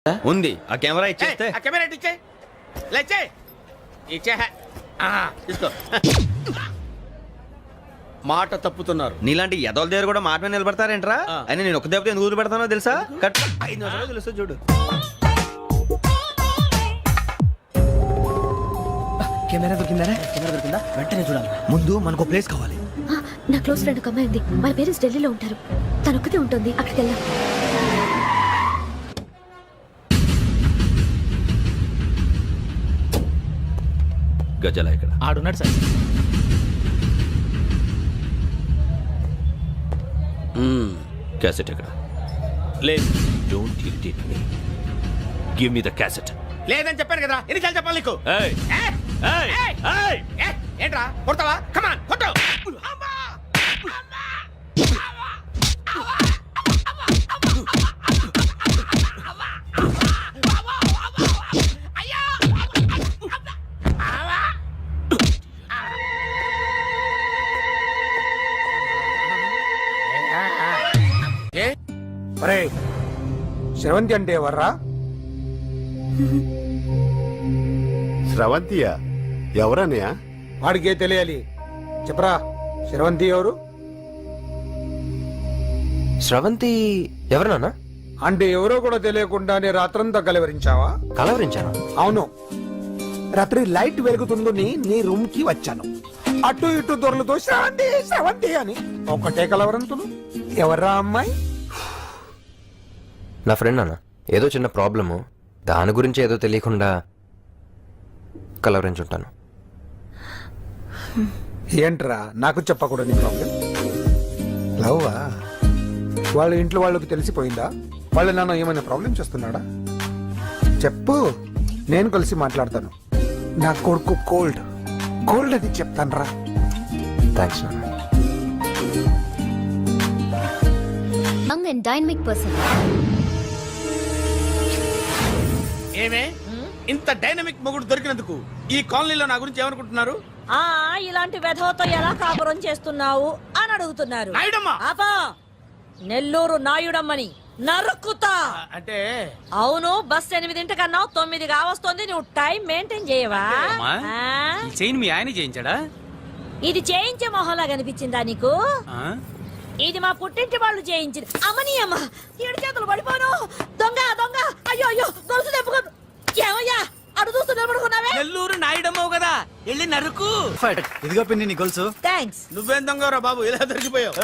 ఉంది. ఆ కెమెరా ఇచ్చేస్తే ఆ కెమెరా ఇచ్చే లేచే ఇచ్చే తీసుకో. మాట తప్పుతున్నారు. నీలాంటి ఎదల దగ్గర కూడా మాట మీద నిలబడతారేంట్రా? అని నేను ఒక దెబ్బతో ఎందుకు పెడతానో తెలుసా? కట్ 5 నిమిషాలు తెలుసు చూడు. కెమెరా దొరికిందా? వెంటనే చూడాలి. ముందు మనకు ప్లేస్ కావాలి. నా క్లోజ్ ఫ్రెండ్ ఒక అమ్మాయి ఉంది. వాళ్ళ పేరెంట్స్ ఢిల్లీలో ఉంటారు. తను ఒక్కతే ఉంటుంది. అక్కడికి వెళ్దాం. గజల ఇక్కడ ఆడున్నాడు సార్. క్యాసెట్ ఎక్కడ? లేదు. Don't irritate me. Give me the cassette. లేదని చెప్పాను కదా, ఎన్నిసార్లు చెప్పాలి నీకు? ఏయ్ ఏయ్ ఏయ్ ఏంట్రా కొడతావా? కమాన్ కొట్టు. శ్రవంతి అంటే ఎవర్రా? స్రవంతియా? ఎవరన్నయ్య? వాడికే తెలియాలి. చెప్పరా, శ్రవంతి ఎవరు? స్రవంతి ఎవరు నాన్న? అంటే ఎవరో కూడా తెలియకుండానే రాత్రంతా కలవరించావా? కలవరించాను. అవును, రాత్రి లైట్ వెలుగుతుందని నీ రూమ్ కి వచ్చాను. అటు ఇటు దొరలతో శ్రవంతి శ్రవంతి అని ఒకటే కలవరంతులు. ఎవర్రా అమ్మాయి? నా ఫ్రెండ్ నాన్న. ఏదో చిన్న ప్రాబ్లము, దాని గురించి ఏదో తెలియకుండా కలవరించుంటాను. ఏంట్రా నాకు చెప్పకూడని ప్రాబ్లం? లవ్వా? వాళ్ళ ఇంట్లో వాళ్ళకి తెలిసిపోయిందా? వాళ్ళ నాన్న ఏమైనా ప్రాబ్లం చేస్తున్నాడా? చెప్పు, నేను కలిసి మాట్లాడతాను. నా కొడుకు కోల్డ్ కోల్డ్ అది చెప్తాను రా. థ్యాంక్స్ నాన్న. Young and dynamic person. ఏమే ఇంత డైనమిక్ మొగుడు దొరికినందుకు ఈ కాలనీలో నా గురించి ఏమనుకుంటున్నారు? ఇలాంటి వెధవతో ఎలా కాపురం చేస్తున్నావు అని అడుగుతున్నారు. నాయుడమ్మ! ఆపా! నెల్లూరు నాయుడమ్మని నరుక్కుతా. అంటే అవును, బస్ 8:00 9 కావస్తుంది. నువ్వు టైం మెయింటైన్ చేయవా? చైన్ మీ ఆయన చేయించాడా? ఇది చేయించే మొహంలా కనిపించిందా నీకు? ఇది మా పుట్టింటి వాళ్ళు చేయించింది. అమ్మని అమ్మ, 7 చేతులు పడిపోను. దొంగ దొంగ! అయ్యో అయ్యో, గొలుసు తెప్పుకో. ఏమయ్యా అడు చూస్తూ నిలబడుకున్నావే? నెల్లూరు నాయుడమ్మవు కదా, వెళ్ళి నరుకు. ఇదిగో పిన్ని నీ గొలుసు. థ్యాంక్స్. నువ్వేం దొంగరా బాబు, ఇలా దొరికిపోయావు?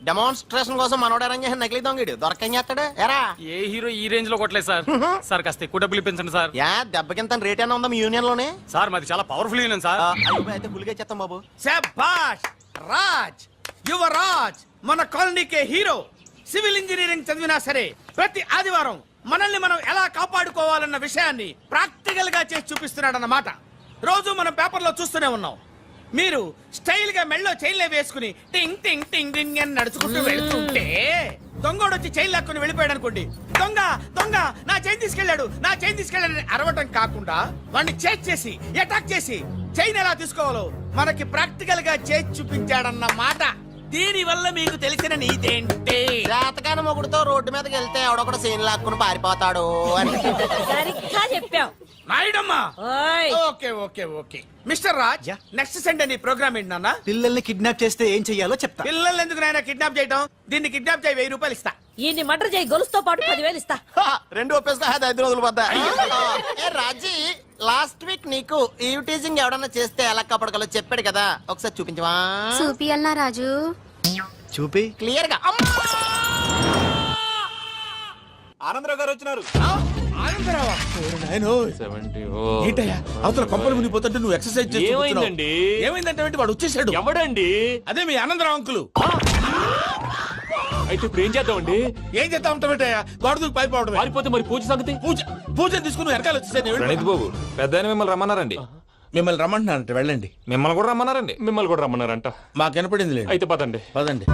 డెమాన్స్ట్రేషన్ కోసం మనోడు అరేంజ్ చేసిన నకిలీ దొంగడు దొరకం చేస్తాడు. ఎరా ఏ హీరో ఈ రేంజ్ లో కొట్టలేదు సార్. సార్ కాస్త ఎక్కువ డబ్బులు ఇప్పించండి సార్. యా దెబ్బకింత రేట్ అయినా ఉందా మీ యూనియన్ లోనే? సార్ మాది చాలా పవర్ఫుల్ యూనియన్ సార్. అయితే గులిగా చేస్తాం బాబు. శభాష్ రాజ్, యువరాజ్, మన కాలనీకే హీరో. సివిల్ ఇంజనీరింగ్ చదివినా సరే ప్రతి ఆదివారం మనల్ని మనం ఎలా కాపాడుకోవాలన్న విషయాన్ని ప్రాక్టికల్ గా చేసి చూపిస్తున్నాడన్నమాట. రోజు మనం పేపర్లో చూస్తూనే ఉన్నాం. మీరు స్టైల్ గా మెళ్ళో చైన్లే వేసుకుని టింగ్ టింగ్ టింగ్ టింగ్ అని నడుచుకుంటూ వెళ్తుంటే దొంగోడు వచ్చి చైన్ లాక్కుని వెళ్ళిపోయాడు అనుకోండి. దొంగ దొంగ నా చైన్ తీసుకెళ్లాడు, నా చైన్ తీసుకెళ్లాడని అరవటం కాకుండా వాడిని చేజ్ చేసి అటాక్ చేసి చైన్ ఎలా తీసుకోవాలో మనకి ప్రాక్టికల్ గా చేసి చూపించాడన్న మాట. దీని వల్ల మీకు తెలిసిన నీతేంటి? జాతకాన మొగుడుతో రోడ్డు మీదకి వెళ్తే ఎవడొకడు సీన్ లాక్కుని పారిపోతాడు అని. సరిగ్గా చెప్పావు నాయుడమ్మా. ఓయ్. Okay okay okay mister Raj, next Sunday నీ ప్రోగ్రామ్ ఏంటి నాన్న? పిల్లల్ని కిడ్నాప్ చేస్తే ఏం చెయ్యాలో చెప్తా. పిల్లలు ఎందుకు నాయన కిడ్నాప్ చేయటం? దీన్ని కిడ్నాప్ చేయి, 1000 రూపాయలు ఇస్తా. ఈయన్ని మర్డర్ చేయి, గొలుసుతో పాటు 10,000 ఇస్తా. 2 ఒప్పేసుకో, 5 రోజులు పడ్డా. ఏ రాజీ, లాస్ట్ వీక్ నీకు ఈవ్ టీజింగ్ ఎవడన్నా చేస్తే ఎలా కాపాడగలో చెప్పాడు కదా, ఒకసారి చూపించవా? చూపియల్నా రాజు? చూపి క్లియర్ గా. ఆనందరావు గారు వచ్చినారు. ఆనందరావా? ఏంటయ్యా అవతల కొంపలు మునిగిపోతుంటే నువ్వు ఎక్సర్సైజ్ చేస్తూ ఏమైందండి? ఏమైందంటే వాడు వచ్చేసాడు. ఎవడండి? అదే మీ ఆనందరావు అంకులు. అయితే ఇప్పుడు ఏం చేద్దామండి? ఏం చేస్తా ఉంటావేటయ్యా, గొడవకు పైపోవడం. పారిపోతే మరి పూజ సంగతి? పూజ తీసుకుని వెనకాల వచ్చేసాను. ప్రణీత్ బాబు, పెద్ద మిమ్మల్ని రమ్మన్నారండి. మిమ్మల్ని రమ్మంటున్నారంట, వెళ్ళండి. మిమ్మల్ని కూడా రమ్మన్నారండి. మిమ్మల్ని కూడా రమ్మన్నారంట. మాకు వినపడింది లేదు. అయితే పదండి. పదండి.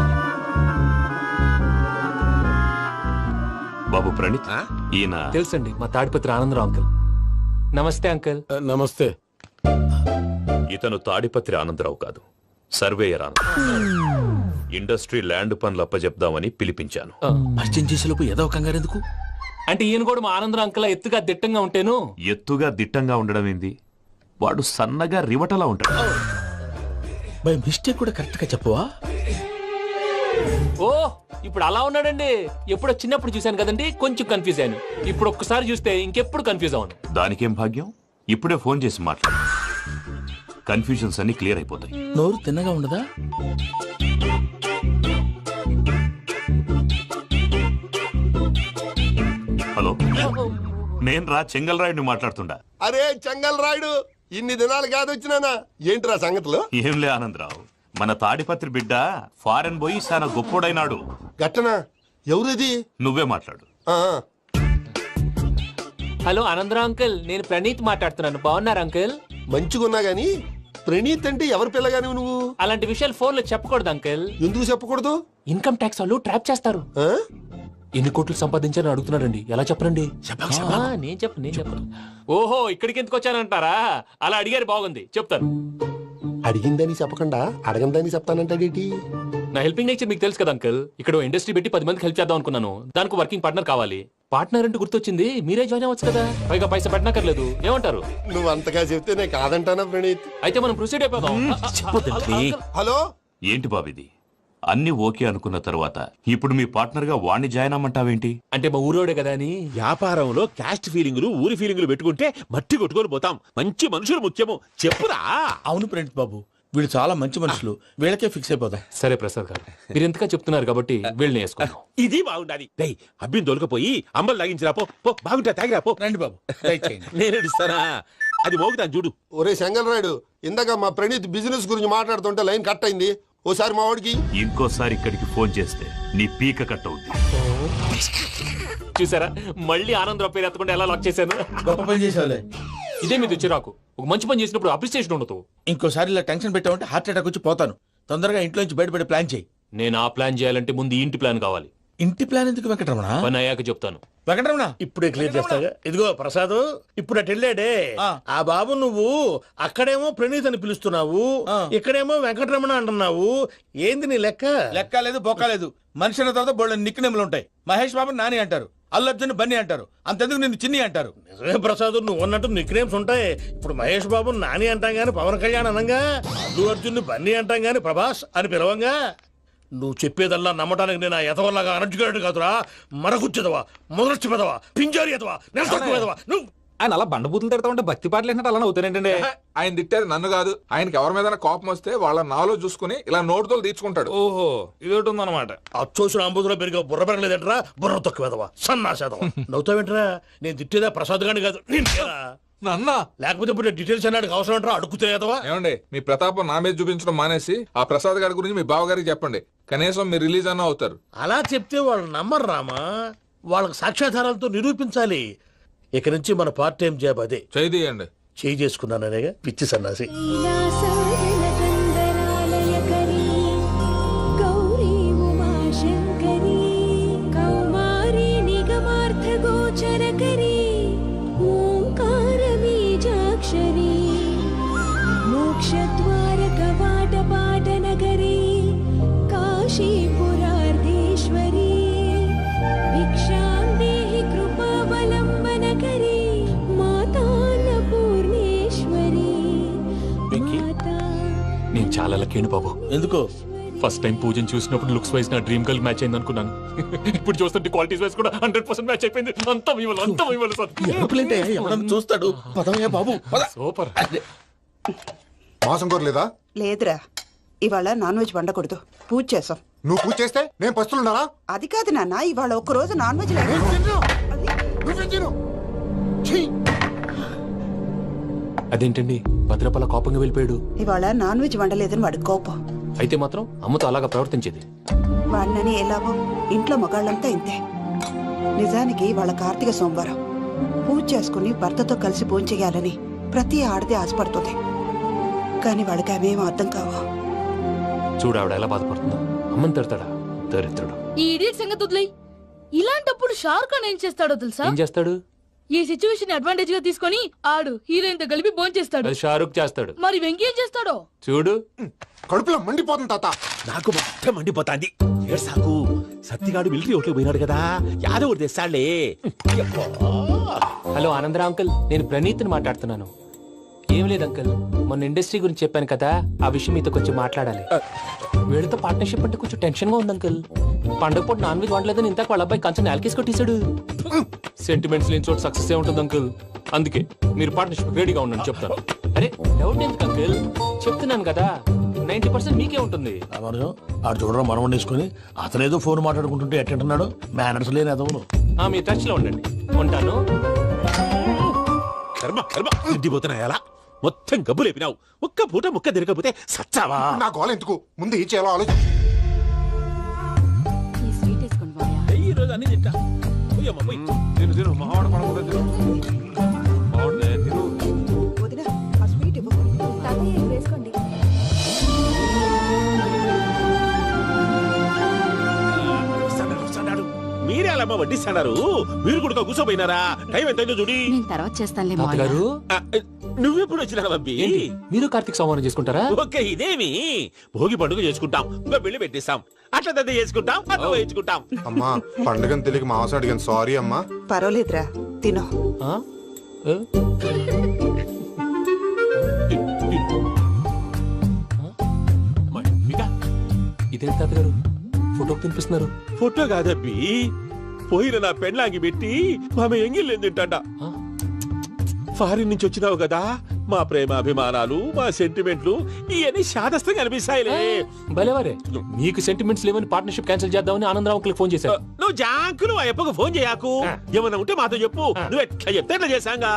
బాబు ప్రణీత్, ఈయన తెలుసండి మా తాడిపత్రి ఆనందరావు అంకుల్. నమస్తే అంకుల్. నమస్తే. ఇతను తాడిపత్రి ఆనందరావు కాదు, సర్వేయర్ ఆనందరావు. ఇండస్ట్రీ ల్యాండ్ పనులు అప్పచెప్దామని పిలిపించాను. పరిచయం చేసేలోపు ఏదో కంగారు ఎందుకు? అంటే ఈయన కూడా మా ఆనందరావు అంకుల్ ఎత్తుగా దిట్టంగా ఉంటేను. ఎత్తుగా దిట్టంగా ఉండడం ఏంది? వాడు సన్నగా రివటలా ఉంటాడు. బై మిస్టేక్ కూడా కరెక్ట్ గా చెప్పవా? ఓ ఇప్పుడు అలా ఉన్నాడండి. ఎప్పుడో చిన్నప్పుడు చూశాను కదండి, కొంచెం కన్ఫ్యూజ్ అయ్యాను. ఇప్పుడు ఒక్కసారి చూస్తే ఇంకెప్పుడు కన్ఫ్యూజ్ అవ్వను. దానికేం భాగ్యం? ఇప్పుడే ఫోన్ చేసి మాట్లాడు. కన్ఫ్యూజన్స్ అన్ని క్లియర్ అయిపోతాయి. నోరు తిన్నగా ఉండదా? హలో, నేను రా చెంగల్ రాయుడిని మాట్లాడుతుండా. అరే చెంగల్ రాయుడు, ఇన్ని దినాలు కాదు వచ్చినానా? ఏంట్రా సంగతులు? ఏంలే ఆనందరావు, మన తాడిపత్రి బిడ్డ ఫారెన్ పోయి చాలా గొప్పోడైనాడు. గట్టనా? ఎవరిది? నువ్వే మాట్లాడు. ఆ, హలో ఆనందరావు అంకుల్, నేను ప్రణీత్ మాట్లాడుతున్నాను. బాగున్నారు అంకుల్? మంచిగున్నా గాని ప్రణీత్ అంటే ఎవరి పిల్లగాని నువ్వు? అలాంటి విషయాలు ఫోన్ లో చెప్పకూడదు అంకుల్. ఎందుకు చెప్పకూడదు? ఇన్కమ్ ట్యాక్స్ వాళ్ళు ట్రాప్ చేస్తారు. ఆ? ఎన్ని కోట్లు సంపాదించాలని అడుగుతున్నారండి. ఎలా చెప్పరండి? నేను చెప్పను. ఓహో, ఇక్కడికి ఎందుకు వచ్చానంటారా? అలా అడిగారు, బాగుంది, చెప్తాను. అడిగిందని చెప్పకుండా అడగందని చెప్తానంటాడేటి? నా హెల్పింగ్ నేచర్ మీకు తెలుసు కదా అంకుల్. ఇక్కడ ఇండస్ట్రీ పెట్టి 10 మందికి హెల్ప్ చేద్దాం అనుకున్నాను. దానికి వర్కింగ్ పార్ట్నర్ కావాలి. పార్ట్నర్ అంటే గుర్తొచ్చింది, మీరే జాయిన్ అవ్వచ్చు కదా. పైగా పైసా పెట్టనక్కర్లేదు. ఏమంటారు? నువ్వు అంతగా చెప్తే నేను కాదంటానా ప్రణీత్? అయితే మనం ప్రొసీడ్ అయిపోదాం. హలో, ఏంటి బాబిది? అన్ని ఓకే అనుకున్న తర్వాత ఇప్పుడు మీ పార్ట్నర్ గా వాణ్ణి జాయిన్ అమ్మంటావేంటి? అంటే మా ఊరోడే కదా అని. వ్యాపారంలో క్యాస్ట్ ఫీలింగులు, ఊరి ఫీలింగులు పెట్టుకుంటే మట్టి కొట్టుకొని పోతాం. మంచి మనుషులు ముఖ్యము. చెప్పురా. అవును ప్రణీత్ బాబు, వీళ్ళు చాలా మంచి మనుషులు. వీళ్ళకే ఫిక్స్ అయిపోదాం. సరే ప్రసాద్ గారు, మీరు ఎంతగా చెప్తున్నారు కాబట్టి వీళ్ళని వేసుకుందాం. ఇది బాగుండాలి. అబ్బిని దొలకపోయి అంబలు తాగించిరా పో. బాగుంటా తాగిరా పో. రండి బాబు, నేను ఇస్తానా? అది మోగుతాను చూడు. ఒరే చెంగల్ రాయుడు, ఇందాక మా ప్రణీత్ బిజినెస్ గురించి మాట్లాడుతుంటే లైన్ కట్ అయింది. ఓసారి మా వాడికి ఇంకోసారి ఇక్కడికి ఫోన్ చేస్తే నీ పీక కట్ అవుద్ది. చూసారా, మళ్ళీ ఆనందరావు పేరు ఎత్తకుండా ఎలా లాక్ చేశాను. గొప్ప పని చేసేవాళ్ళే. ఇదే మీద చిరాకు. ఒక మంచి పని చేసినప్పుడు అప్రిసియేషన్ ఉండదు. ఇంకోసారి ఇలా టెన్షన్ పెట్టామంటే హార్ట్ అటాక్ వచ్చి పోతాను. తొందరగా ఇంట్లో నుంచి బయటపడే ప్లాన్ చేయి. నేను ఆ ప్లాన్ చేయాలంటే ముందు ఈ ఇంటి ప్లాన్ కావాలి. ఇంటి ప్లాన్ ఎందుకు వెంకటరమణ? పని అయ్యాక చెప్తాను. వెంకటరమణ ఇప్పుడే క్లియర్ చేస్తాగా. ఇదిగో ప్రసాద్, ఇప్పుడు అటు వెళ్ళాడే ఆ బాబు, నువ్వు అక్కడేమో ప్రణీత్ అని పిలుస్తున్నావు, ఇక్కడేమో వెంకటరమణ అంటున్నావు. ఏంది నీ లెక్క? లెక్క లేదు, బొక్క లేదు. మనిషి అన్న తర్వాత బోళ్ళ నిక్నెములు ఉంటాయి. మహేష్ బాబు నాని అంటారు, అల్లు అర్జున్ బన్నీ అంటారు. అంతెందుకు నిన్ను చిన్ని అంటారు. నిజమే ప్రసాద్, నువ్వు అన్నట్టు నిక్ నేమ్స్ ఉంటాయి. ఇప్పుడు మహేష్ బాబు నాని అంటాం గాని పవన్ కళ్యాణ్ అనంగా, అల్లు అర్జున్ బన్నీ అంటాం గాని ప్రభాస్ అని పిలవంగా. నువ్వు చెప్పేదల్లా నమ్మటానికి నేను ఎతవల్లాగా అనర్జుకేటెడ్ కాదురా. మరగుచ్చదవా, మొదలచ్చి పెదవా, పింజారి ఎదవా, నెలసొక్కుదవా నువ్వు. ఆయన అలా బండబూతులు తిడతా ఉంటే భక్తి పాటలు ఏంటంటే అలా అవుతానంటే. ఆయన తిట్టేది నన్ను కాదు, ఆయనకి ఎవరి మీద కోపం వస్తే వాళ్ళ నాలో చూసుకుని ఇలా నోటుతో తీర్చుకుంటాడు. ఓహో, ఇది ఒకటి ఉందన్నమాట. అచ్చోసిన అంబుధులో పెరిగే బుర్ర పెరగలేదంటరా, బుర్ర తొక్కువేదవా, సన్నాసేదవా. నవ్వుతావేంట్రా? నేను తిట్టేదా ప్రసాద్ గాని కాదు, నిన్నేరా. నన్న లేకపోతే ఇప్పుడు డీటెయిల్స్ అన్నాడు అవసరం అంటారా? అడుగుతాయేదవా. ఏమండి, మీ ప్రతాపం నా మీద చూపించడం మానేసి ఆ ప్రసాద్ గారి గురించి మీ బావగారికి చెప్పండి. కనీసం మీరు రిలీజ్ అన్న అవుతారు. అలా చెప్తే వాళ్ళు నమ్మరు రామా. వాళ్ళకి సాక్ష్యాధారాలతో నిరూపించాలి. ఇక నుంచి మన పార్ట్ టైం జాబ్ అదే. చేయండి. చేయి చేసుకున్నాననేగా పిచ్చి సన్నాసి. నేను చాలా లక్కీని బాబు. ఎందుకు? ఫస్ట్ టైం పూజను చూసినప్పుడు లుక్స్ వైజ్ నా డ్రీమ్ గర్ల్ మ్యాచ్ అయింది అనుకున్నాను. ఇప్పుడు చూస్తుంటే క్వాలిటీస్ వైజ్ కూడా 100% మ్యాచ్ అయిపోయింది. అంతా ఎవడన్నా చూస్తాడు. పదవయ్యా బాబు, సూపర్. మాసం కోరలేదా? లేదురా, ఇవాళ నాన్ వెజ్ వండకూడదు. పూజ చేసాం. నువ్వు పూజ చేస్తే నేను పస్తులున్నానా? అది కాదు నాన్న, ఇవాళ ఒక్కరోజు నాన్ వెజ్ లేదు. అదేంటండి, భద్రపల కోపంగా వెళ్ళిపోయాడు. ఇవాళ నాన్ వెజ్ వండలేదని వాడి కోపం. అయితే మాత్రం అమ్మతో అలాగా ప్రవర్తించేది. వాడినని ఎలాగో ఇంట్లో మగాళ్ళంతా ఇంతే. నిజానికి వాళ్ళ కార్తీక సోమవారం పూజ చేసుకుని భర్తతో కలిసి పూజ చేయాలని ప్రతి ఆడది ఆశపడుతుంది. కానీ వాడికి అవేమో అర్థం కావు. చూడు ఆవిడ ఎలా బాధపడుతుందో. అమ్మని తిడతాడా దరిద్రుడు. ఈ ఇడియట్ సంగతి వదిలేయ్. ఇలాంటప్పుడు షారుఖ్ ఖాన్ ఏం చేస్తాడో తెలుసా? ఏం చేస్తాడు? ఈ సిచ్యువేషన్ అడ్వాంటేజ్ గా తీసుకొని ఆడు హీరోయిన్ తో కలిపి భోంచేస్తాడు. అది షారుఖ్ చేస్తాడు. మరి వెంకీ ఏం చేస్తాడో చూడు. కడుపులో మండిపోతుంది తాత. నాకు మొత్తం మండిపోతాంది. సాకు సత్తిగాడు మిలిటరీ ఓట్లు పోయినాడు కదా, యాదవ్ ఒకటి తెస్తాడులే. హలో ఆనందరా అంకుల్, నేను ప్రణీత్ని మాట్లాడుతున్నాను. ఏం లేదు అంకుల్, మొన్న ఇండస్ట్రీ గురించి చెప్పాను కదా, ఆ విషయం మీతో కొంచెం మాట్లాడాలి. వీళ్ళతో పార్ట్నర్షిప్ అంటే కొంచెం టెన్షన్ గా ఉంది అంకుల్. పండుగ పూట నాన్ వెజ్ వండలేదని ఇంతకు వాళ్ళ అబ్బాయి కంచెం నేలకేసి కొట్టేశాడు. సెంటిమెంట్స్ లేని చోట సక్సెస్ ఏ ఉంటుంది అంకుల్. అందుకే మీరు పార్ట్నర్షిప్ రెడీగా ఉండండి చెప్తాను. అరే డౌట్ ఎందుకు అంకుల్, చెప్తున్నాను కదా 90% మీకే ఉంటుంది. ఆడు చూడడం మనం వండేసుకుని అతనేదో ఫోన్ మాట్లాడుకుంటుంటే ఎట్టంటున్నాడు. మేనర్స్ లేని అదవును. మీ టచ్ లో ఉండండి. ఉంటాను. కర్మ కర్మ తిండిపోతున్నా ఎలా మొత్తం గబ్బు లేపినావు. ఒక్క పూట ముక్క తిరగకపోతే సచ్చావా? నా గోల ఎందుకు, ముందు ఈ చేయాలో ఆలోచి. ఈ రోజు అన్ని తింటా. పోయమ్మ, పోయ్. వదినా ఆ స్వీట్ ఇవ్వు. వేసుకోండి. వస్తాడు. మీరే అలా వడ్డిస్తాడారు. మీరు కూడా కూర్చోపోయినారా? టైం ఎంతైందో చూడి. తర్వాత చేస్తానులే తాతగారు, ఆ, నువ్వెప్పుడు వచ్చినా బంబి? మీరు కార్తీక్ సంహారం చేసుకుంటారా? ఓకే, ఇదేమి భోగి పండుగ చేసుకుంటాం, ఇంకా పెళ్లి పెట్టేస్తాం, అట్లా దద్ద చేసుకుంటాం, అట్లా వేయించుకుంటాం. అమ్మా పండుగని తెలియక మాంసం అడిగాను, సారీ అమ్మా. పర్వాలేదురా తినో. ఆ? ఏ? ఇదేంటి తాతగారు ఫోటోకి తినిపిస్తున్నారు? ఫోటో కాదబ్బి, పోయిన నా పెళ్ళాంగి పెట్టి ఆమె ఎంగిల్లేం తింటాడ. ఫారిన్ నుంచి వచ్చినావు కదా, మా ప్రేమ అభిమానాలు, మా సెంటిమెంట్లు ఇవన్నీ శాదస్తంగా అనిపిస్తాయిలే. భలేవారే, మీకు సెంటిమెంట్స్ లేవని పార్ట్నర్షిప్ క్యాన్సిల్ చేద్దామని ఆనందరావు అంకుల్ ఫోన్ చేశారు. నువ్వు జాంకులు ఆ అప్పకు ఫోన్ చేయకు. ఏమన్నా ఉంటే మాతో చెప్పు. నువ్వు ఎట్లా చెప్తే ఎట్లా చేశాంగా.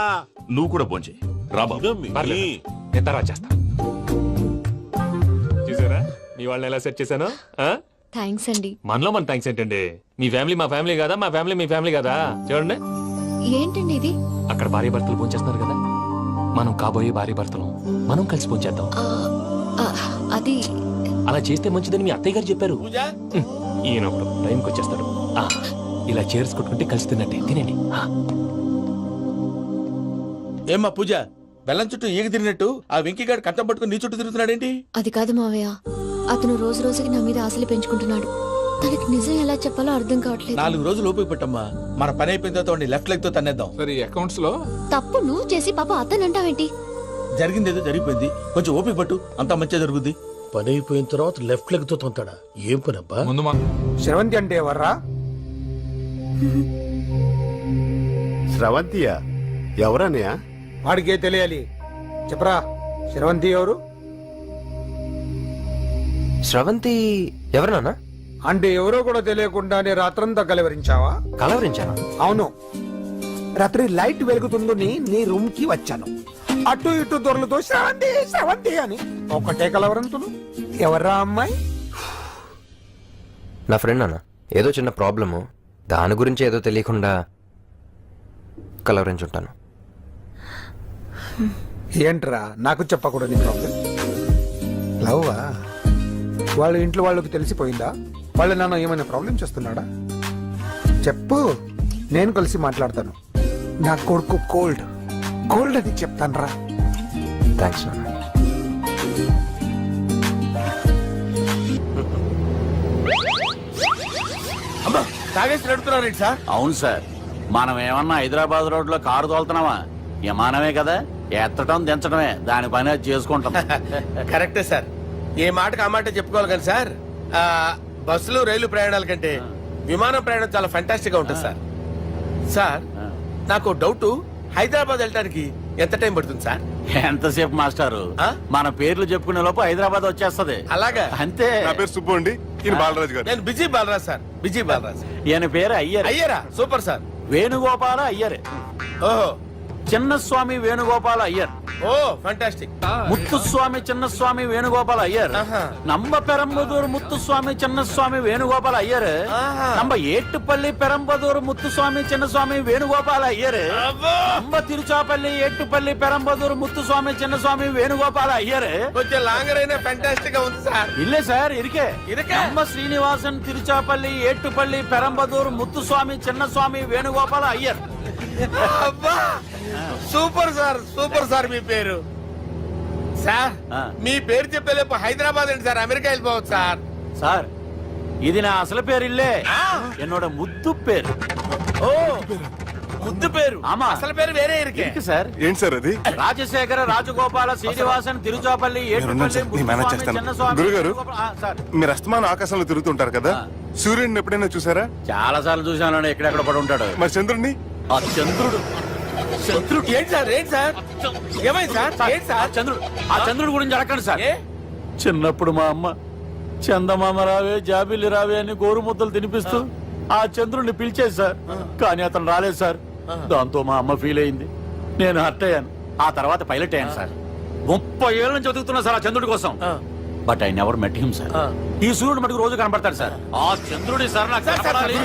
నువ్వు కూడా ఫోన్ చేయి రాబా. పర్లేదు, నేను తర్వాత చేస్తా. చూసారా మీ వాళ్ళని ఎలా సెట్ చేశాను? థ్యాంక్స్ అండి. మనలో మన థ్యాంక్స్ ఏంటండి, మీ ఫ్యామిలీ మా ఫ్యామిలీ కదా, మా ఫ్యామిలీ మీ ఫ్యామిలీ కదా. చూడండి, ఏంటండి ఇది? అక్కడ భార్య భర్తలు భోంచేస్తున్నారు కదా, మనం కాబోయే భార్య భర్తలు మనం కలిసి భోంచేద్దాం. అది అలా చేస్తే మంచిదని మీ అత్తయ్య గారు చెప్పారు. ఈయన ఒకడు టైంకి వచ్చేస్తాడు. ఇలా చేర్స్ కొట్టుకుంటే కలిసి తిన్నట్టే. తినండి. ఏమ్మా పూజ, బెల్లం చుట్టూ ఈగ తిరిగినట్టు ఆ వెంకీగాడు కట్టం పట్టుకుని నీ చుట్టూ తిరుగుతున్నాడేంటి? అది కాదు మావయ్య, అతను రోజు రోజుకి నా మీద ఆశలు పెంచుకుంటున్నాడు. తనకి నిజం ఎలా చెప్పాలో అర్థం కావట్లేదు. 4 రోజులు ఓపిక పట్టమ్మా, మన పని అయిపోయిన తర్వాత లెఫ్ట్ లెగ్ తో తన్నేద్దాం. సరే అకౌంట్స్ లో తప్పు నువ్వు చేసి పాప అతను అంటావేంటి? జరిగిందేదో జరిగిపోయింది, కొంచెం ఓపిక పట్టు, అంతా మంచిగా జరుగుద్ది. పని అయిపోయిన తర్వాత లెఫ్ట్ లెగ్ తో తొంతాడా? ఏం పని అబ్బా? ముందు మా శ్రవంతి అంటే ఎవర్రా? శ్రవంతియా? ఎవరన్నయ్యా? వాడికే తెలియాలి, చెప్పరా. శ్రవంతి ఎవరు? స్రవంతి ఎవరు నాన్న? అంటే ఎవరో కూడా తెలియకుండానే రాత్రంతా కలవరించావా? కలవరించాను. అవును, రాత్రి లైట్ వెలుగుతుందని నీ రూమ్ కి వచ్చాను. అటు ఇటు దొరలతో శ్రవంతి శ్రవంతి అని ఒకటే కలవరంతులు. ఎవర్రా అమ్మాయి? నా ఫ్రెండ్ నాన్న, ఏదో చిన్న ప్రాబ్లము, దాని గురించి ఏదో తెలియకుండా కలవరించుంటాను. ఏంట్రా నాకు చెప్పకూడదు నీ ప్రాబ్లం? లవ్వా? వాళ్ళ ఇంట్లో వాళ్ళకి తెలిసిపోయిందా? వాళ్ళ నాన్న ఏమైనా ప్రాబ్లం చేస్తున్నాడా? చెప్పు, నేను కలిసి మాట్లాడతాను. నా కొడుకు కోల్డ్ కోల్డ్ అది చెప్తాను రా. థ్యాంక్స్ నాన్న. అమ్మా తాగేసి నడుపుతున్నారేంటి సార్? అవును సార్, మనం ఏమన్నా హైదరాబాద్ రోడ్ లో కారు తోలుతున్నామా? విమానమే కదా, ఎత్తడం దించడమే దాని పని అది చేసుకుంటాం. కరెక్టే సార్, ఏ మాటకు ఆ మాట చెప్పుకోవాలి కానీ సార్, బస్సులు రైలు ప్రయాణాల కంటే విమానం ప్రయాణం చాలా ఫంటాస్టిక్ గా ఉంటుంది సార్. సార్ నాకు డౌట్, హైదరాబాద్ వెళ్ళడానికి ఎంత టైం పడుతుంది సార్? ఎంతసేపు మాస్టారు, మన పేర్లు చెప్పుకునే లోపు హైదరాబాద్ వచ్చేస్తది. అలాగా? అంతే. నా పేరు సుబ్బు అండి, ఈయన బాలరాజు గారు. నేను busy Balaraj sir, busy Balaraj. ఈయన పేరు అయ్యర్. అయ్యరా? Super sir. వేణుగోపాల అయ్యర్. ఓహో, చిన్నస్వామి వేణుగోపాల అయ్యర్. ఓ ఫంటాస్టిక్. ముత్తుస్వామి చిన్నస్వామి వేణుగోపాల అయ్యర్. நம்ம பெரம்பதூர் முத்துசுவாமி சின்னசுவாமி வேணுகோபால் ஐயர். நம்ம ஏட்டுப்பள்ளி பெரம்பதூர் முத்துசுவாமி சின்னசுவாமி வேணுகோபால் ஐயர். நம்ம తిరుచాపల్లి ఏట్టుపల్లి పెరంబదూర్ ముత్తుస్వామి చిన్నస్వామి వేణుగోపాల అయ్యర్. కొంచెం లాంగర్ అయినా ఫంటాస్టిక్ గా ఉంది సార్. ఇల్లే సార్ ఇరికే நம்ம శ్రీనివాసన్ తిరుచాపల్లి ఏట్టుపల్లి పెరంబదూర్ ముత్తుస్వామి చిన్నస్వామి వేణుగోపాల అయ్యర్. అబ్బా సూపర్ సార్, సూపర్ సార్. మీ పేరు సార్, ఆ. మీ పేరు చెప్పేలేపు హైదరాబాద్ అండి సార్, అమెరికా వెళ్ళిపోవచ్చు సార్. సార్ ఇది నా అసలు పేరు ఇల్లే, என்னோட ముద్దు పేరు. ఓ ముద్దు పేరు. ఆమా. అసలు పేరు వేరే ఇరికే ఇருக்கு సార్. ఏంటి సార్ అది? రాజశేఖర, రాజగోపాల, శ్రీనివాసన్, తిరుచాపల్లి, ఏటుపల్లి, ముత్తుస్వామి, చిన్నస్వామి, గురుగారు. వేణుగోపాల. సార్ మీరు అస్తమానం ఆకాశంలో తిరుగుతుంటారు కదా, సూర్యుడిని ఎప్పుడైనా చూసారా? చాలా సార్లు చూశాను, ఎక్కడెక్కడ పడి ఉంటాడు. మరి చంద్రుడిని? ఆ చంద్రుడు, చంద్రుడు ఏంటి సార్, ఏంటి సార్, ఏమైంది సార్, ఏంటి సార్? చంద్రుడు, ఆ చంద్రుడు గురించి అడగండి సార్. ఏ? చిన్నప్పుడు మా అమ్మ చందమామ రావే, జాబిల్లి రావే అని గోరు ముద్దలు తినిపిస్తూ ఆ చంద్రుడిని పిలిచేది సార్. కానీ అతను రాలేదు సార్. దాంతో మా అమ్మ ఫీల్ అయింది, నేను హర్ట్ అయ్యాను. ఆ తర్వాత పైలట్ అయ్యాను సార్. 30 ఏళ్ళ నుంచి చదువుతున్నా సార్ ఆ చంద్రుడి కోసం. But I never met him sir. ఈ సూర్యుడు మటుకు రోజు కనబడతాడు సార్. ఆ చంద్రుడి సార్ నాకు కనపడాలి.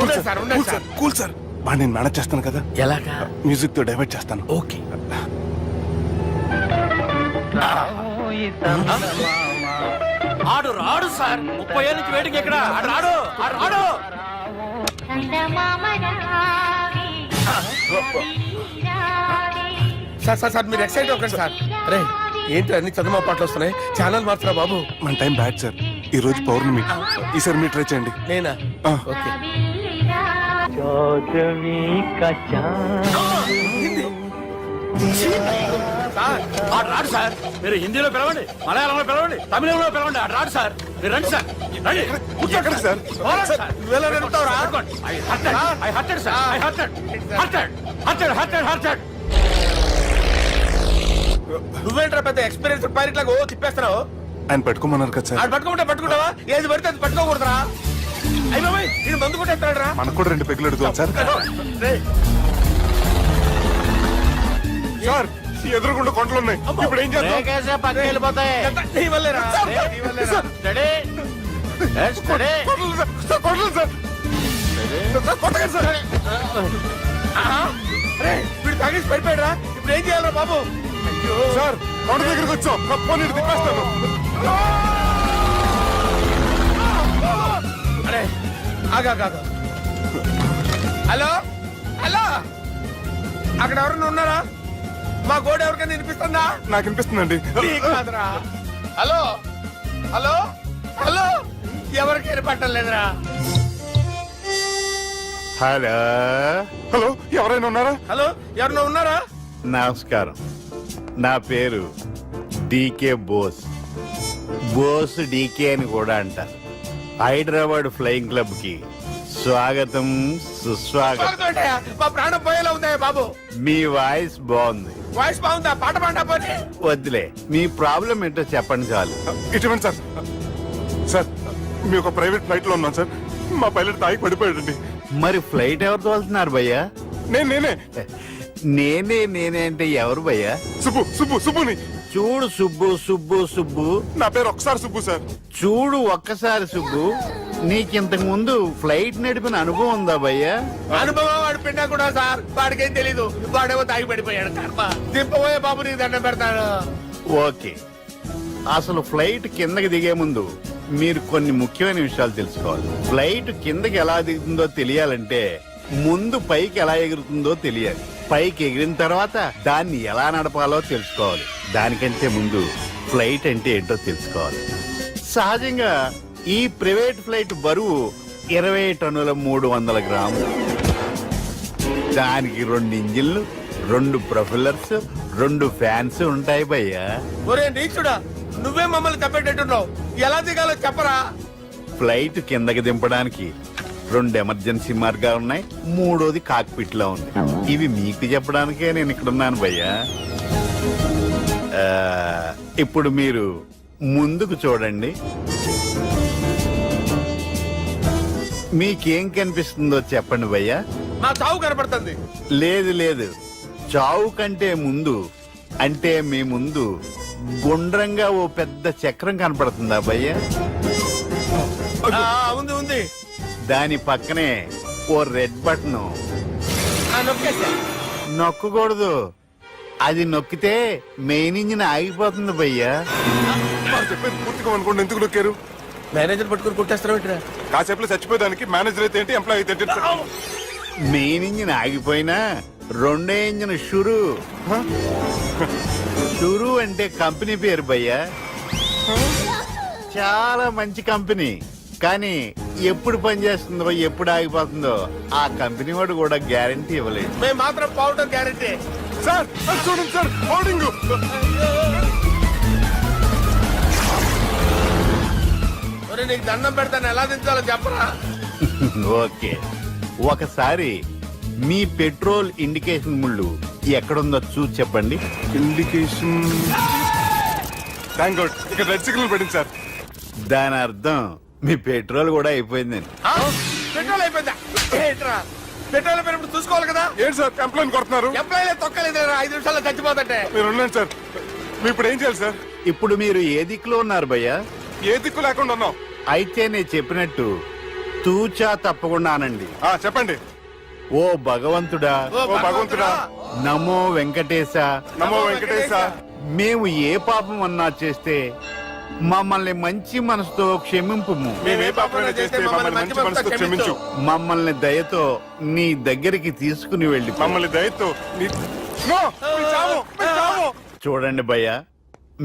ఉండండి సార్, ఉండండి సార్. కూల్ సార్, బాగా నేను మేనేజ్ చేస్తాను కదా. ఎలాగా? మ్యూజిక్ తో డైవర్ట్ చేస్తాను. ఓకే. ఆడు రాడు సార్. 30 ఏళ్ళ నుంచి వేడికి ఎక్కడ ఆడు రాడు, ఆడు రాడు. సార్ సార్ సార్ మీరు ఎక్సైట్ అవ్వకండి సార్. రే ఏంటి అన్ని చదువు పాటలు వస్తున్నాయి, ఛానల్ మార్చరా బాబు. మన టైం బ్యాడ్ సార్, ఈ రోజు పౌర్ణమి. ఈసారి మీరు ట్రై చేయండి. నేనా? ఆ. ఓకే. సార్ ఆడు రాడు సార్. మీరు హిందీలో పిలవండి, మలయాళంలో పిలవండి, తమిళంలో పిలవండి, ఆడు రాడు సార్. మీరు రండి సార్, రండి. ఎక్కడ సార్? పోరాడు సార్. నువ్వెలా నడుపుతావురా? I hurted, sir. I hurted. నువ్వేంట్రా పెద్ద ఎక్స్పీరియన్స్ పైరెట్ లాగా ఓ తిప్పేస్తున్నావు? ఆయన పెట్టుకోమన్నారు కదా సార్. ఆడు పట్టుకుంటే పట్టుకుంటావా? ఏది పడితే అది పట్టుకోకూడదురా? అయ్యి బాబాయ్, నేను మందు కొట్టేస్తాడు రా. మనకు కూడా 2 పెగ్గులు అడుగుతాం సార్. సార్ ఎదురుకుండా కొండలు ఉన్నాయి, ఇప్పుడు ఏం చేద్దాం? బ్రేకేసే పక్కకి వెళ్ళిపోతాయి. నీ వల్లేరా? నీ వల్లేరా? Steady. Yes, steady. కొట్టలేదు సార్. కొట్టలేదు సార్. ఆహా. రే, వీడు తాగేసి పడిపోయాడు రా. ఇప్పుడు ఏం చేయాలరా బాబు? అయ్యో సార్ కొండ దగ్గరికి వచ్చాం, పోనీ ఇటు తిప్పేస్తాను. అరే ఆగా. హలో హలో, అక్కడ ఎవరన్నా ఉన్నారా? మా గోడ ఎవరికైనా వినిపిస్తుందా? నాకు అనిపిస్తుందండి. నీకు కాదురా. హలో హలో హలో, ఎవరికి వినపట్టలేదురా. హలో హలో, ఎవరైనా ఉన్నారా? హలో, ఎవరన్నా ఉన్నారా? నమస్కారం, నా పేరు డీకే బోస్. బోస్ డీకే అని కూడా అంటారు. హైదరాబాద్ ఫ్లయింగ్ క్లబ్ కి స్వాగతం, సుస్వాగతం. స్వాగతం ఏంటయ్యా? మా ప్రాణం పోయేలా ఉందా బాబు? మీ వాయిస్ బాగుంది. వాయిస్ బాగుందా? పాట పాడా పోనీ. వద్దులే, మీ ప్రాబ్లం ఏంటో చెప్పండి చాలు. ఇటువంటి సార్, సార్ మీ ఒక ప్రైవేట్ ఫ్లైట్ లో ఉన్నాం సార్. మా పైలట్ తాగి పడిపోయాడండి. మరి ఫ్లైట్ ఎవరు తోలుతున్నారు భయ్యా? నేనే నేనే అంటే ఎవరు భయ్యా? సుబ్బుని. చూడు సుబ్బు, నా పేరు ఒకసారి సుబ్బు సార్. చూడు ఒక్కసారి సుబ్బు, నీకింతకు ముందు ఫ్లైట్ నడిపిన అనుభవం ఉందా భయ్యా? అనుభవం వాడు పిండా కూడా సార్, వాడికేం తెలీదు. వాడేమో తాగి పడిపోయాడు. కర్మ. దింపబోయే బాబు నీకు దండం పెడతాడు. ఓకే, అసలు ఫ్లైట్ కిందకి దిగే ముందు మీరు కొన్ని ముఖ్యమైన విషయాలు తెలుసుకోవాలి. ఫ్లైట్ కిందకి ఎలా దిగుతుందో తెలియాలంటే ముందు పైకి ఎలా ఎగురుతుందో తెలియాలి. పైకి ఎగిరిన తర్వాత దాన్ని ఎలా నడపాలో తెలుసుకోవాలి. దానికంటే ముందు ఫ్లైట్ అంటే ఏంటో తెలుసుకోవాలి. సహజంగా ఈ ప్రైవేట్ ఫ్లైట్ బరువు 20 టన్నుల 300 గ్రాములు. దానికి 2 ఇంజిన్లు, 2 ప్రొఫెల్లర్స్, 2 ఫ్యాన్స్ ఉంటాయి భయ్యా. ఒరే నీచుడా, నువ్వే మమ్మల్ని తప్పేటట్టున్నావు. ఎలా దిగాలో చెప్పరా? ఫ్లైట్ కిందకి దింపడానికి 2 ఎమర్జెన్సీ మార్గాలు ఉన్నాయి, 3వది కాక్పిట్ లో ఉంది. ఇవి మీకు చెప్పడానికే నేను ఇక్కడ ఉన్నాను భయ్యా. ఇప్పుడు మీరు ముందుకు చూడండి. మీకేం కనిపిస్తుందో చెప్పండి భయ్యా. నా చావు కనపడుతుంది. లేదు, చావు కంటే ముందు, అంటే మీ ముందు గుండ్రంగా ఓ పెద్ద చక్రం కనపడుతుందా భయ్యా? ఉంది. దాని పక్కనే ఓ రెడ్ బటన్. నొక్కకూడదు, అది నొక్కితే మెయిన్ ఇంజిన్ ఆగిపోతుంది భయ్యా. చెప్పేది పూర్తిగా అనుకోండి. ఎందుకు నొక్కారు? మేనేజర్ పట్టుకుని కుట్టేస్తారా? కాసేపులో చచ్చిపోయేదానికి మేనేజర్ అయితే ఏంటి, ఎంప్లాయ్ అయితే ఏంటి? మెయిన్ ఇంజిన్ ఆగిపోయినా రెండో ఇంజిన్ షురు. షురు అంటే కంపెనీ పేరు భయ్యా. చాలా మంచి కంపెనీ, కానీ ఎప్పుడు పనిచేస్తుందో ఎప్పుడు ఆగిపోతుందో ఆ కంపెనీ వాడు కూడా గ్యారంటీ ఇవ్వలేదు. మేము మాత్రం పౌడర్ గ్యారెంటీ. సార్ చూడండి సార్, హోర్డింగ్. నీకు దండం పెడతాను, ఎలా దించాలో చెప్పరా? ఓకే, ఒకసారి మీ పెట్రోల్ ఇండికేషన్ ముళ్ళు ఎక్కడుందో చూసి చెప్పండి. ఇండికేషన్ థ్యాంక్ గాడ్, ఇక్కడ రెడ్ సిగ్నల్ పెట్టింది సార్. దాని అర్థం మీ పెట్రోల్ కూడా అయిపోయిందండి. పెట్రోల్ అయిపోయిందా? ఏంట్రా పెట్రోల్ అయిపోయినప్పుడు చూసుకోవాలి కదా. ఏంటి సార్ కంప్లైంట్ కొడుతున్నారు? ఎంప్లాయీ తొక్కలేదు, 5 నిమిషాల్లో చచ్చిపోతుంటే. మీరు ఉండండి సార్, మీరు ఇప్పుడు ఏం చేయాలి సార్? ఇప్పుడు మీరు ఏ దిక్కులో ఉన్నారు భయ్యా? ఏ దిక్కు లేకుండా ఉన్నాం. అయితే నేను చెప్పినట్టు తూచా తప్పకుండా అనండి. చెప్పండి. ఓ భగవంతుడా, ఓ భగవంతుడా, నమో వెంకటేశ, నమో వెంకటేశ. మేము ఏ పాపం అన్నా చేస్తే మమ్మల్ని మంచి మనసుతో క్షమింపు. మేము ఏ పాపమైనా చేస్తే మమ్మల్ని మంచి మనసుతో క్షమించు. మమ్మల్ని దయతో నీ దగ్గరికి తీసుకుని వెళ్ళి మమ్మల్ని దయతో చూడండి భయ్యా,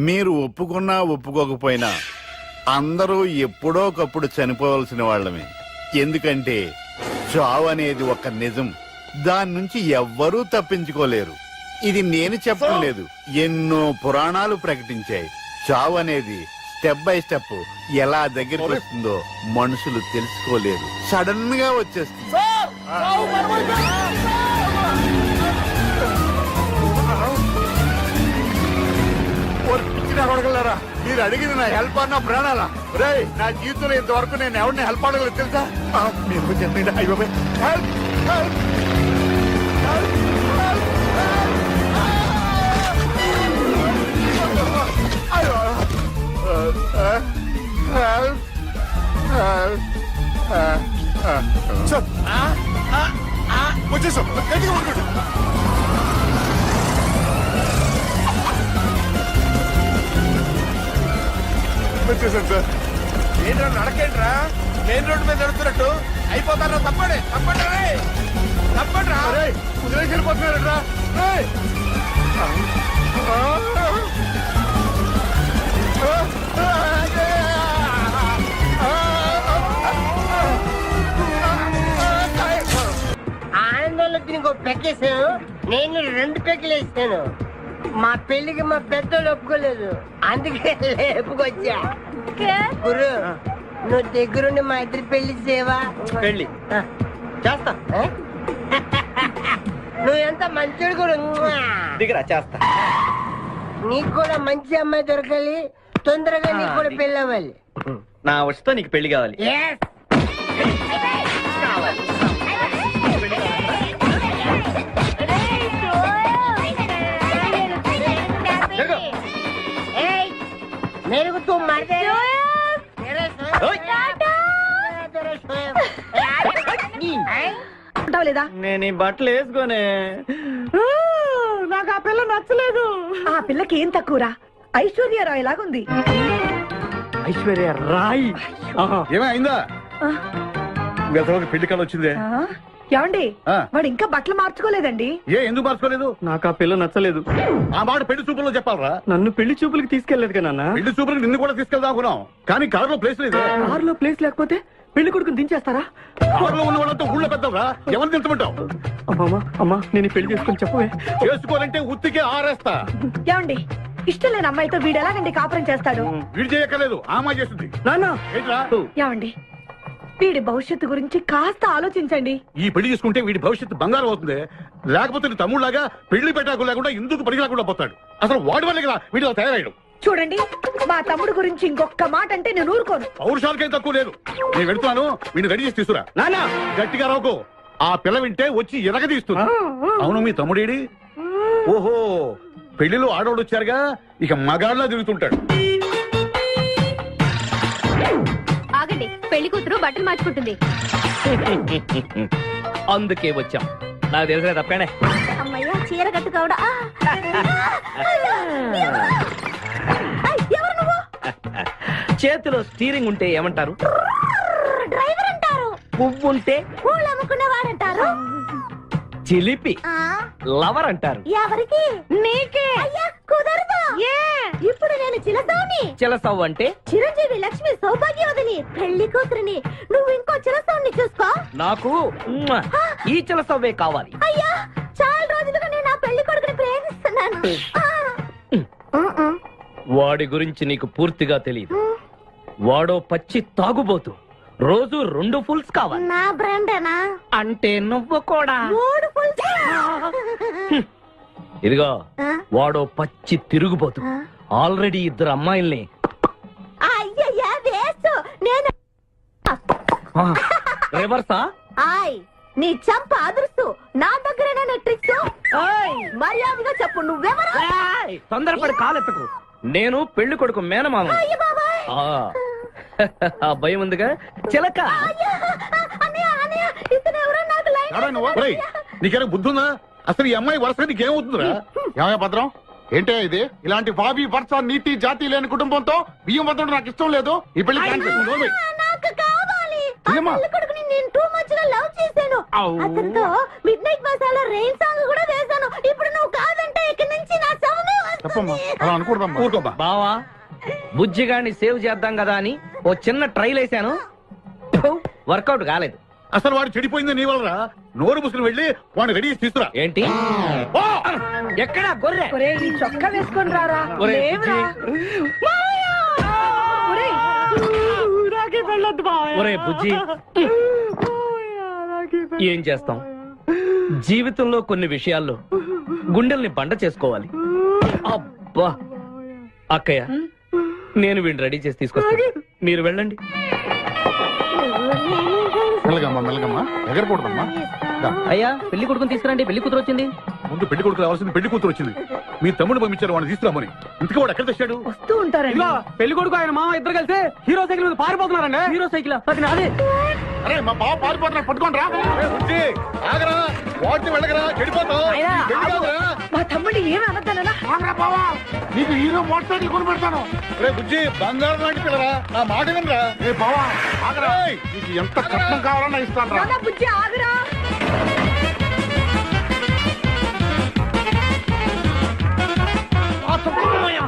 మీరు ఒప్పుకున్నా ఒప్పుకోకపోయినా అందరూ ఎప్పుడో ఒకప్పుడు చనిపోవలసిన వాళ్ళమే. ఎందుకంటే చావు అనేది ఒక నిజం, దాని నుంచి ఎవ్వరూ తప్పించుకోలేరు. ఇది నేను చెప్పడం లేదు, ఎన్నో పురాణాలు ప్రకటించాయి. చావు అనేది స్టెప్ బై స్టెప్ ఎలా దగ్గరికి వస్తుందో మనుషులు తెలుసుకోలేరు, సడన్ గా వచ్చేస్తుంది. మీరు అడిగింది నా హెల్ప్ అన్న ప్రాణాలా? రే, నా జీవితంలో ఇంతవరకు నేను ఎవరిని హెల్ప్ అడగలేదు తెలుసా? మీరు చెప్పండి. అయ్యో హెల్ప్ హెల్ప్ వచ్చేసాం. వచ్చేసాను సార్. ఏంట్రా నడకేంట్రా? మెయిన్ రోడ్డు మీద నడుస్తున్నట్టు అయిపోతారా? తప్పండి తప్పండి తప్పండి రా. కుదిరేసి వెళ్ళిపోతున్నారా? ఆందోళన ఇంకో పెక్కేసాను, నేను 2 పెక్కలు వేసాను. మా పెళ్లికి మా పెద్దలు ఒప్పుకోలేదు, అందుకే లేపుకొచ్చా. గురు, నువ్వు దగ్గరుండి మా ఇద్దరి పెళ్లి చేయవా? పెళ్లి చేస్తా. నువ్వు ఎంత మంచోడు గురు. దిగరా చేస్తా. నీకు కూడా మంచి అమ్మాయి దొరకాలి, తొందరగా నీకు కూడా పెళ్లి అవ్వాలి. నా వస్తే నీకు పెళ్లి కావాలి. Yes. కావాలి. मेरे को तुम मार दे। లేదా? నేను ఈ బట్టలు వేసుకోనే, నాకు ఆ పిల్ల నచ్చలేదు. ఆ పిల్లకి ఏం తక్కువరా? ఐశ్వర్య రాయ్ లాగుంది. ఐశ్వర్య రాయ్ ఏమైందా? పెళ్లి కాలం వచ్చిందే. ఏమండి, వాడు ఇంకా బట్టలు మార్చుకోలేదండి. ఎందుకు మార్చుకోలేదు? నాకు ఆ పిల్ల నచ్చలేదు. ఆ మాట పెళ్లి చూపుల్లో చెప్పాలరా. నన్ను పెళ్లి చూపులకి తీసుకెళ్లేదు కదా. పెళ్లి చూపులకి నిన్ను కూడా తీసుకెళ్దాం అనుకున్నాం, కానీ కారులో ప్లేస్ లేదు. కారులో ప్లేస్ లేకపోతే పెళ్లి కొడుకుని దించేస్తారా? కారులో ఉన్న వాళ్ళంతా ఊళ్ళో పెద్దవరా, ఎవరు దించమంటావు? అమ్మా నేను పెళ్లి చేసుకుని చెప్పవే. చేసుకోవాలంటే ఉత్తికే ఆరేస్తా. ఏమండి, ఇష్టం లేని అమ్మాయితో వీడు ఎలాగండి కాపురం చేస్తాడు? వీడు చేయక్కర్లేదు, ఆ అమ్మాయి చేస్తుంది. నాన్న ఏమండి, వీడి భవిష్యత్తు గురించి కాస్త ఆలోచించండి. ఈ పెళ్లి చేసుకుంటే వీడి భవిష్యత్తు బంగారం అవుతుంది. లేకపోతే నీ తమ్ముళ్లాగా పెళ్లి పెట్టాకు లేకుండా ఇందుకు పనికి లేకుండా పోతాడు. అసలు వాడి వల్లే కదా వీడిలో తయారయ్యాడు. చూడండి, మా తమ్ముడు గురించి ఇంకొక మాట అంటే నేను ఊరుకోను. పౌరుషాలకేం తక్కువ లేదు. నేను వెళ్తున్నాను, వీడిని రెడీ చేసి తీసుకురా. నాన్న గట్టిగా రావుకో, ఆ పిల్ల వింటే వచ్చి ఎరగదీస్తుంది. అవును, మీ తమ్ముడేడి? ఓహో, పెళ్లిలో ఆడవాడు వచ్చారుగా, ఇక మగాళ్ళ తిరుగుతుంటాడు. ఆగండి, పెళ్లి కూతురు బట్టలు మార్చుకుంటుంది. అందుకే వచ్చాం, నాకు తెలిసిన తప్పేనే. అమ్మయ్య, చీర కట్టుకోవడా? ఎవరు నువ్వు? చేతిలో స్టీరింగ్ ఉంటే ఏమంటారు? డ్రైవర్ అంటారు. పువ్వు ఉంటే పూలు అమ్ముకునేవాడంటారు. చిలిపి లవర్ అంటారు. ఎవరికి? నీకే. అయ్యా కుదరదు. ఇప్పుడు నేను చిలసౌని. చిలసవ్ అంటే చిరంజీవి లక్ష్మి సౌభాగ్యవతిని పెళ్లి కూతురిని. నువ్వు ఇంకో చిలసౌని చూసుకో. నాకు ఈ చిలసవ్వే కావాలి. అయ్యా చాలా రోజులుగా నేను నా పెళ్లి కొడుకుని ప్రేమిస్తున్నాను. వాడి గురించి నీకు పూర్తిగా తెలియదు. వాడో పచ్చి తాగుబోతు. రోజు 2 ఫుల్స్ కావాలి. నా బ్రాండేనా? అంటే నువ్వు కూడా. 3 ఫుల్స్. ఇదిగో వాడో పచ్చి తిరుగుబోతు. ఆల్రెడీ 2 అమ్మాయిల్ని. అయ్యయ్యా వేస్ట్. నేను రివర్సా? ఆయ్ నీ చంప అదురుస్తూ నా దగ్గరేనా ట్రిక్స్? మర్యాదగా చెప్పు నువ్వెవరు? తొందరపడి కాలెత్తకు. నేను పెళ్లి కొడుకు మేనమామ. అయ్య బాబాయ్. ఆ భయం ఉందిగా చిలక. అన్నయ్య అన్నయ్య ఇతను ఎవరో నాకు లైన్. నీకేనా బుద్ధుందా? అసలు ఈ అమ్మాయి వరుస నీకేమవుతుందిరా? ఏమయ్య భద్రం, ఏంటే ఇది? ఇలాంటి బాబీ వరుస నీతి జాతి లేని కుటుంబంతో బియ్యం వద్దడం నాకు ఇష్టం లేదు. ఈ పెళ్లి క్యాన్సిల్. నాకు కావాలి. పెళ్లి కొడుకుని నేను టూ మచ్ గా లవ్ చేశాను. అతనితో mid night masala rain song కూడా వేశాను. ఇప్పుడు నువ్వు కాదంటే ఇక్కడి నుంచి నా శవమే వస్తుంది. బావా బుజ్జిగాన్ని సేవ్ చేద్దాం కదా అని ఓ చిన్న ట్రైల్ వేసాను. వర్కౌట్ కాలేదు. అసలు వాడు చెడిపోయింది నీ వల్ల. నోరు ముసులు వెళ్ళి వాడిని రెడీ చేసి తీసుకురా. ఏంటి? ఎక్కడా గొర్రె? చొక్కా వేసుకొని రారా. ఒరే బుజ్జి, ఏం చేస్తాం? జీవితంలో కొన్ని విషయాల్లో గుండెల్ని బండ చేసుకోవాలి. అబ్బా అక్కయ్య, నేను వీడిని రెడీ చేసి తీసుకొస్తాను. మీరు వెళ్ళండి. మెల్లగమ్మా మెల్లగమ్మా, ఎగరకూడదమ్మా. అయ్యా పెళ్లి కొడుకుని తీసుకురండి. పెళ్లి కూతురు వచ్చింది. ముందు పెళ్లి కొడుకు రావాల్సింది పెళ్లి కూతురు వచ్చింది. మీ తమ్ముడు పంపించారు వాడిని తీసుకురామని. ఇంతకీ వాడు ఎక్కడ తెచ్చాడు? వస్తూ ఉంటారండి. పెళ్లి కొడుకు ఆయన మామ ఇద్దరు కలిసి హీరో సైకిల్ మీద పారిపోతున్నారండి. హీరో సైకిల్ అది నాదే. అరే మా బావ పారిపోతున్నాడు, పట్టుకోండి రా. ఆగరా, వాడిని వెళ్ళగరా, చెడిపోతావు. మా తమ్ముడు ఏమి అనద్దనా? నీకు హీరో మోటార్ సైకిల్ కొని పెడతాను. రే బుజ్జి, బంగారం లాంటి పిల్లరా, నా మాట వినరా. రే బావా ఆగరా, నీకు ఎంత కట్నం కావాలన్నా ఇస్తాను రా. బుజ్జి ఆగురా.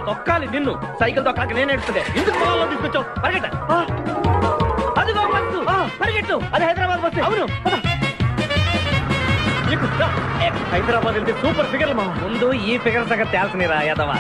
తొక్కాలి నిన్ను. సైకిల్ తొక్కాక నేను ఎడుతుంటే ఎందుకు పొలంలో తీసుకొచ్చావు? పరిగెట్ట. అదిగో బస్సు, పరిగెట్టు. అది హైదరాబాద్ బస్సు. అవును, హైదరాబాద్ వెళ్తే సూపర్ ఫిగర్ మా. ముందు ఈ ఫిగర్ సగం తేల్చనిరా యాదవా.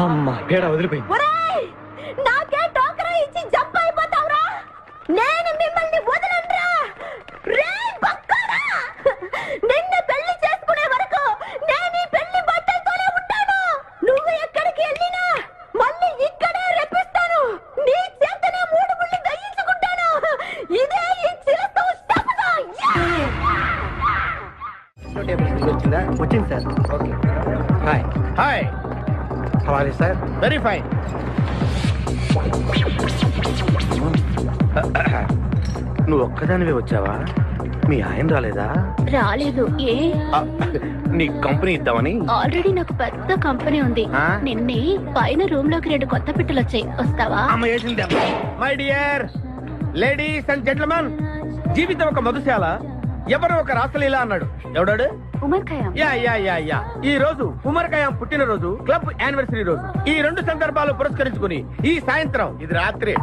అమ్మా పేడ వదిలిపోయింది. నాకే టోకరా ఇచ్చి జంప్ అయిపోతావురా. నేను మిమ్మల్ని వదలనురా. రే బక్కరా, నిన్ను పెళ్లి చేసుకునే వరకు నేను ఈ పెళ్లి బట్టలతోనే ఉంటాను. నువ్వు ఎక్కడికి వెళ్ళినా మళ్ళీ ఇక్కడే రెప్పిస్తాను. నీ చేతనే 3 ముళ్ళు దయించుకుంటాను. ఇదే ఈ చిరతో శపథం. వచ్చిందా? వచ్చింది సార్. ఓకే. Hi hi. హవాలే సార్. Very fine. నువ్వు ఒక్కదానివే వచ్చావా? మీ ఆయన రాలేదా? రాలేదు. ఏ? నీ కంపెనీ ఇద్దామని. ఆల్రెడీ నాకు పెద్ద కంపెనీ ఉంది. నిన్నే పైన రూమ్ లోకి 2 కొత్త పిట్టలు వచ్చాయి. వస్తావా? My dear ladies and gentlemen, జీవితం ఒక మధుశాల, ఎవరో ఒక రాసలీలా అన్నాడు. ఎవడాడు? Omar Khayyam. Yeah yeah yeah yeah. ఈ రోజు ఉమర్ ఖయాం పుట్టినరోజు, క్లబ్ యానివర్సరీ రోజు. ఈ 2 సందర్భాలు పురస్కరించుకుని ఈ సాయంత్రం, ఇది రాత్రి,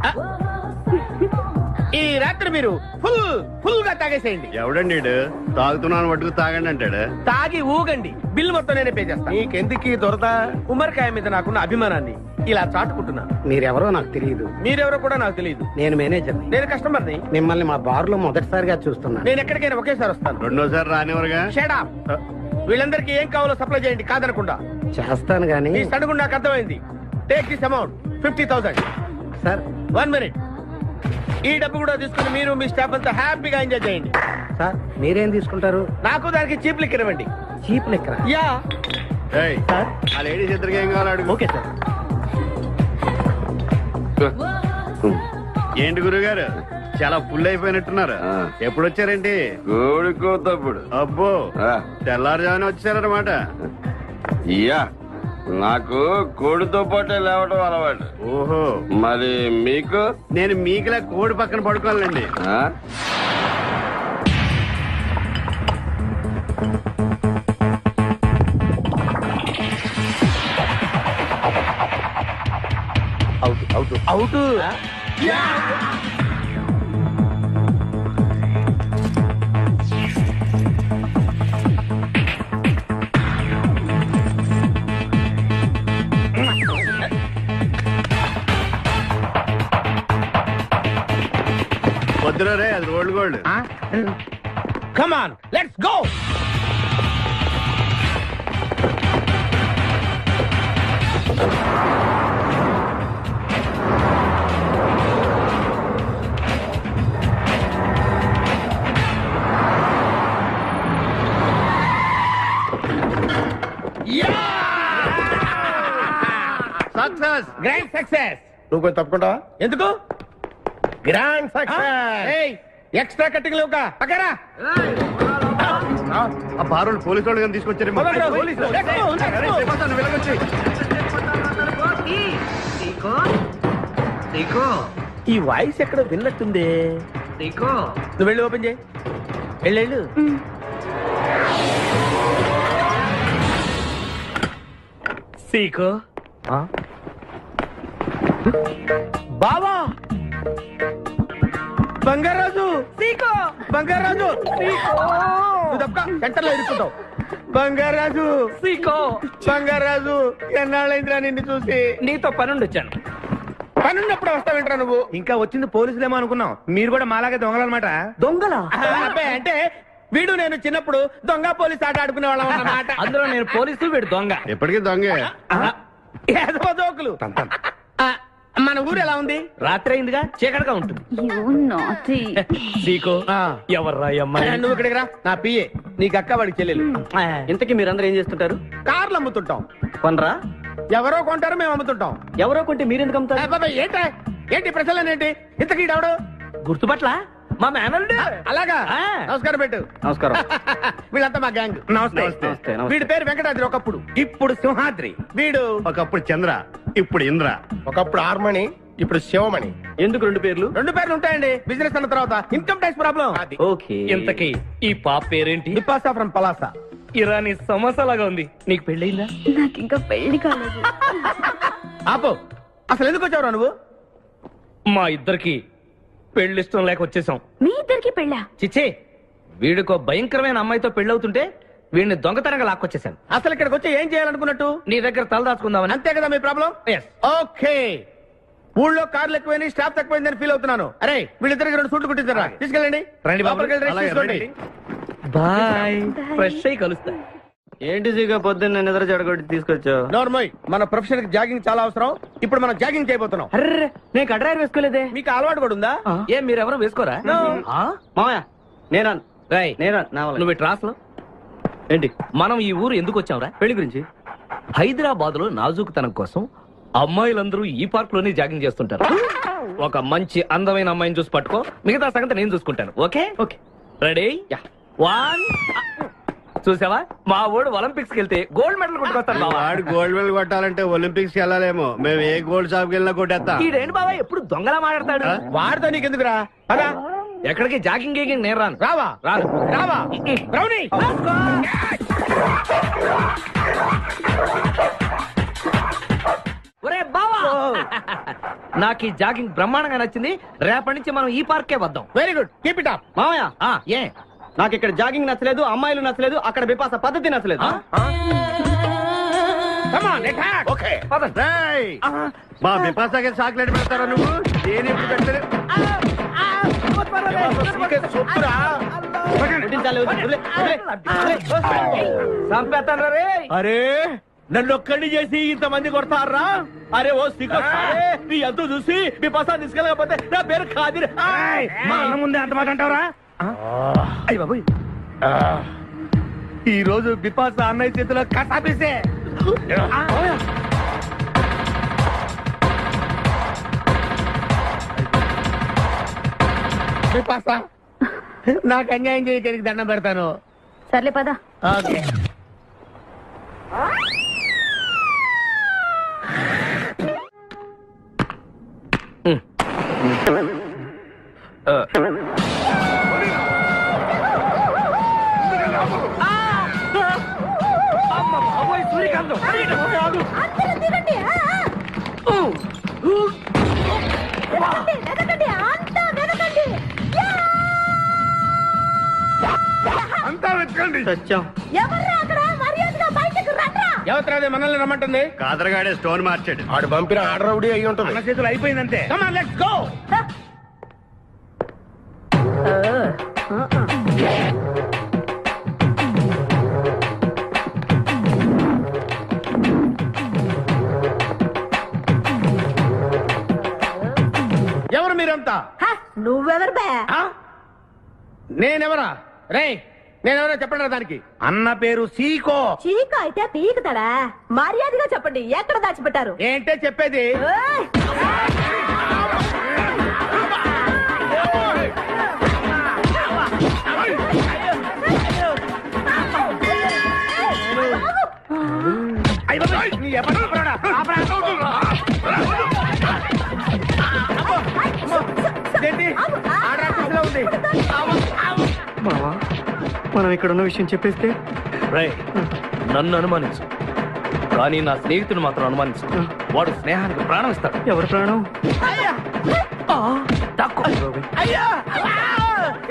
ఈ రాత్రి మీరు ఫుల్ గా తాగేసేయండి. ఎవడండి తాగుతున్నాను మటుకు తాగండి అంటాడు. తాగి ఊగండి. బిల్ మొత్తం నేనే పే చేస్తాను. నీకెందుకు దొరద? ఉమర్ ఖయాం మీద నాకున్న అభిమానాన్ని ఇలా చాటుకుంటున్నాను. మీరెవరో నాకు తెలియదు. మీరెవరో కూడా నాకు తెలియదు. నేను మేనేజర్. నేను కస్టమర్ని. మిమ్మల్ని మా బార్ లో మొదటిసారిగా చూస్తున్నా. నేను ఎక్కడికైనా ఒకేసారి వస్తాను. రెండోసారి రానివరగా. Shut up. వీళ్ళందరికీ ఏం కావాలో సప్లై చేయండి, కాదనకుండా. చేస్తాను గానీ ఈ సడుగు నాకు అర్థమైంది. Take this amount 50,000. Sir 1 minute. ఈ డబ్బు కూడా తీసుకుని మీరు మీ స్టాఫ్ అంతా హ్యాపీగా ఎంజాయ్ చేయండి. సార్ మీరేం తీసుకుంటారు? నాకు దానికి చీప్ లిక్కర్ ఇవ్వండి. చీప్ లెక్క. యా. ఆ లేడీస్ ఇద్దరికి ఏం కావాలి అడుగు. Okay sir. ఏంటి గురుగారు చాలా ఫుల్ అయిపోయినట్టున్నారు. ఎప్పుడు వచ్చారేంటి? కోడికోతప్పుడు అబ్బో తెల్లారుజామున వచ్చారన్నమాట. ఇయ్యా నాకు కోడితో పాటే లేవడం అలవాటు. ఓహో మరి మీకు? నేను మీకులా కోడి పక్కన పడుకోవాలండి. అవుట్. వద్దురా రే, అది rolled gold. Come on let's go. Success, grand success. నువ్వు కొంచెం తప్పుకుంటావా? ఎందుకు? Grand success. ఎక్స్ట్రా కట్టింగ్ లేవుగా పక్కరా. ఆ బారులు పోలీసు వాళ్ళు కానీ తీసుకొచ్చారేమో. నువ్వు వెళ్ళగొచ్చి. ఈ వాయిస్ ఎక్కడ విన్నట్టుంది. నువ్వు వెళ్ళి ఓపెన్ చేయి. వెళ్ళు. సీకో బావా బంగారాజు. సీకో బంగారాజు. నువ్వు తప్ప సెంటర్లో ఇరుక్కుంటావు. బంగారాజు. సీకో బంగారాజు. ఎన్నాళ్ళైందిరా నిన్ను చూసి. నీతో పనుండి వచ్చాను. పనున్నప్పుడు వస్తావేంట్రా నువ్వు? ఇంకా వచ్చింది పోలీసులేమో అనుకున్నాం. మీరు కూడా మాలాగే దొంగలన్నమాట. దొంగల అంటే వీడు నేను చిన్నప్పుడు దొంగ పోలీస్ ఆట ఆడుకునే వాళ్ళం అన్నమాట. అందులో నేను పోలీసు, వీడు దొంగ. ఎప్పటికీ దొంగే. జోకులు. మన ఊరు ఎలా ఉంది? రాత్రి అయిందిగా, చీకటిగా ఉంటుంది. ఎవర్రా అమ్మాయి? నువ్వు ఇక్కడికి రా. నా పిఏ, నీకు అక్క, వాడికి చెల్లెలు. ఇంతకీ మీరందరూ ఏం చేస్తుంటారు? కార్లు అమ్ముతుంటాం. కొనరా? ఎవరో కొంటారు, మేము అమ్ముతుంటాం. ఎవరో కొంటే మీరెందుకు అమ్ముతారు? ఏంటి ప్రశ్నలేంటి? ఇంతకీ ఎవడు? గుర్తుపట్ల మా మేనల్లుడు. అలాగా? నమస్కారం పెట్టు. నమస్కారం. వీళ్ళంతా మా గ్యాంగ్. నమస్తే. వీడి పేరు వెంకటాద్రి ఒకప్పుడు, ఇప్పుడు సింహాద్రి. వీడు ఒకప్పుడు చంద్ర, ఇప్పుడు ఇంద్ర. ఒకప్పుడు ఆర్మణి, ఇప్పుడు శివమణి. ఎందుకు రెండు పేర్లు? రెండు పేర్లు ఉంటాయండి. బిజినెస్ అన్న తర్వాత ఇన్కమ్ ట్యాక్స్ ప్రాబ్లం. ఓకే. ఇంతకీ ఈ పాప పేరేంటి? బిపాసా ఫ్రమ్ పలాసా. ఇరానీ సమోసా లాగా ఉంది. నీకు పెళ్ళయిందా? నాకు ఇంకా పెళ్లి కాలేదు. ఆపో, అసలు ఎందుకు వచ్చావురా నువ్వు? మా ఇద్దరికి పెళ్లి ఇష్టం లేక వచ్చేసాం. మీ ఇద్దరికి పెళ్ళా? చిచ్చే, వీడికో భయంకరమైన అమ్మాయితో పెళ్ళవుతుంటే వీడిని దొంగతనంగా లాక్కొచ్చేసాను. అసలు ఇక్కడికి వచ్చి ఏం చేయాలనుకున్నట్టు? నీ దగ్గర తలదాచుకుందామని. అంతే కదా మీ ప్రాబ్లం? ఓకే. ఊళ్ళో కార్లు ఎక్కువైంది, స్టాఫ్ తక్కువైందని ఫీల్ అవుతున్నాను. అరే వీళ్ళిద్దరికి 2 సూట్లు కుట్టించారా? తీసుకెళ్ళండి. రండి బాబు. బాయ్. ఫ్రెష్ అయ్యి కలుస్తా. ఏంటి సీగా పొద్దున్న నిద్ర చెడగొట్టి తీసుకొచ్చావు? నోర్మోయ్, మన ప్రొఫెషన్ కి జాగింగ్ చాలా అవసరం. ఇప్పుడు మనం జాగింగ్ చేయబోతున్నాం. అర్రే, నేను కడ్రాయర్ వేసుకోలేదే. మీకు అలవాటు కూడా ఉందా? ఏం మీరెవరు వేసుకోరా? మామయ్య నేనా? నువ్వు ట్రాస్ లో ఏంటి? మనం ఈ ఊరు ఎందుకు వచ్చావురా? పెళ్లి గురించి. హైదరాబాద్ లో నాజూకుతనం కోసం అమ్మాయిలందరూ ఈ పార్క్ లోనే జాగింగ్ చేస్తుంటారు. ఒక మంచి అందమైన అమ్మాయిని చూసి పట్టుకో, మిగతా సంగతి నేను చూసుకుంటాను. Okay okay. రెడీ? 1. చూసావా, మా వాడు ఒలింపిక్స్ కి వెళ్తే గోల్డ్ మెడల్ కొట్టుకొస్తాను. వాడు గోల్డ్ మెడల్ కొట్టాలంటే ఒలింపిక్స్ కి వెళ్ళాలేమో. మేము ఏ గోల్డ్ షాప్ కి వెళ్ళినా కొట్టేస్తాం. ఈడేంటి బాబా ఎప్పుడు దొంగలా మాట్లాడతాడు? వాడితో నీకెందుకురా? అదా ఎక్కడికి జాగింగ్ గీగింగ్ నేను రాను. రావా? రాను. రావా? బ్రౌనీ. ఒరే బావా, నాకు ఈ జాగింగ్ బ్రహ్మాండంగా నచ్చింది. రేపటి నుంచి మనం ఈ పార్కే వద్దాం. Very good, keep it up. మామయ్య, ఏ నాకు ఇక్కడ జాగింగ్ నచ్చలేదు, అమ్మాయిలు నచ్చలేదు, అక్కడ బిపాస పద్ధతి నచ్చలేదు. మా బిపాసాకి చాక్లెట్ పెడతారా నువ్వు? నేను ఎప్పుడు పెట్టలేదు. అరే నన్ను ఒక్కడిని చేసి ఇంతమంది కొడతారా? అరే ఓ సిగ్గు, నీ ఎంత చూసి బిపాసా తీసుకెళ్ళకపోతే నా పేరు ఖాదిర్. మా అన్న ముందే అంత మాట అంటావరా? అయ్య బాబు, ఈ రోజు బిపాసా అన్నయ్య చేతిలో కసాపిస్తే నాకు అన్యాయం చేయడానికి దండం పెడతాను. సర్లే పద. ఓకే. అంతా వెతకండి. ఎవరు మనల్ని రమ్మంటుంది? కాదరగాడే స్టోన్ మార్చాడు. ఆడు పంపిన ఆర్డర్ రౌడీ అయి ఉంటుంది. మన చేతులు అయిపోయిందంటే లెట్స్ గో. ఎవరు మీరంతా? నువ్వెవరు బే? నేనెవరా? రే నేనెవరో చెప్పండి దానికి. అన్న పేరు సీకో. చీక అయితే పీకుతాడా? మర్యాదగా చెప్పండి, ఎక్కడ దాచిపెట్టారు? ఏంటే చెప్పేది? మనం ఇక్కడ ఉన్న విషయం చెప్పేస్తే నన్ను అనుమానించు, కానీ నా స్నేహితుడు మాత్రం అనుమానించు. వాడు స్నేహానికి ప్రాణం ఇస్తాడు. ఎవరు ప్రాణం? అయ్యా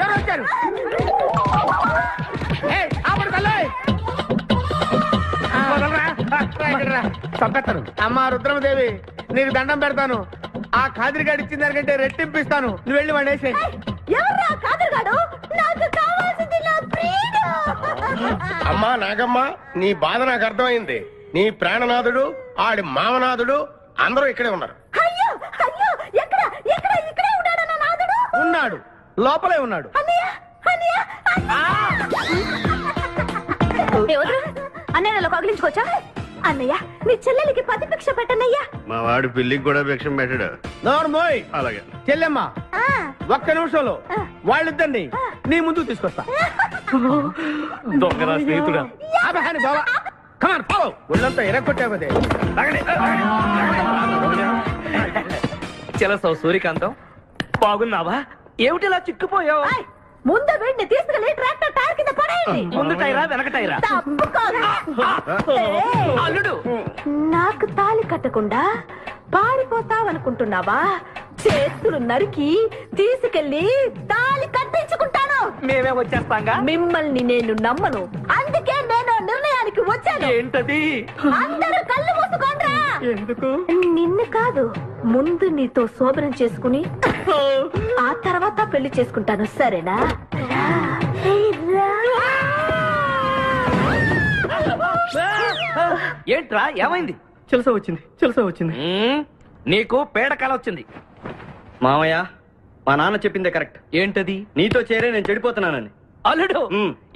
ఎవరు వచ్చారు? చంపేస్తాను. అమ్మా రుద్రమదేవి, నీకు దండం పెడతాను. ఆ ఖాదిరిగాడు ఇచ్చిన దానికంటే రెట్టింపిస్తాను. నువ్వు వెళ్ళి వాడు వేసే. ఎవర్రా కాదరగాడు? నాకు కావాల్సింది నా ప్రియుడు. అమ్మా నాగమ్మ, నీ బాధ నాకు అర్థమైంది. నీ ప్రాణనాథుడు, ఆడి మామనాథుడు అందరూ ఇక్కడే ఉన్నారు. అయ్యో అయ్యో, ఎక్కడ ఎక్కడ? ఇక్కడే ఉన్నాడు నా నాదుడు. ఉన్నాడు, లోపలే ఉన్నాడు. అన్నయ్య అన్నయ్య అన్నయ్యలో కగిలించుకోవచ్చా? అన్నయ్య, నీ చెల్లెలికి పతి భిక్ష పెట్టనయ్యా. మా వాడు పిల్లికి కూడా భిక్షం పెట్టాడు. నోర్మోయ్. అలాగే చెల్లెమ్మ, ఒక్క నిమిషంలో వాళ్ళిద్దరిని నీ ముందుకు తీసుకొస్తా. దొంగరా స్నేహితుడా. బాబా కమాన్ ఫాలో. ఒళ్ళంతా ఎరగొట్టావదే. చెలసావు సూర్యకాంతం, బాగున్నావా? ఏమిటిలా చిక్కుపోయావు? ముందు వీడిని తీసుకెళ్లి ట్రాక్టర్ టైర్ కింద పడేయండి. ముందు టైరా వెనక టైరా? అల్లుడు, నాకు తాళి కట్టకుండా పారిపోతావనుకుంటున్నావా? చేతులు నరికి తీసుకెళ్లి తాళి కట్టించుకుంటాను. మేమే వచ్చేస్తాంగా. మిమ్మల్ని నేను నమ్మను, అందుకే నేను నిర్ణయానికి వచ్చాను. ఏంటది? అందరూ కళ్ళు మూసుకోండ్రా. ఎందుకు? నిన్ను కాదు, ముందు నీతో శోభనం చేసుకుని ఆ తర్వాత పెళ్లి చేసుకుంటాను, సరేనా? ఏంట్రా ఏమైంది? చెలస వచ్చింది. నీకు పేడకాల వచ్చింది. మామయ్య, మా నాన్న చెప్పిందే కరెక్ట్. ఏంటది? నీతో చేరే నేను చెడిపోతున్నానని. అల్లుడు,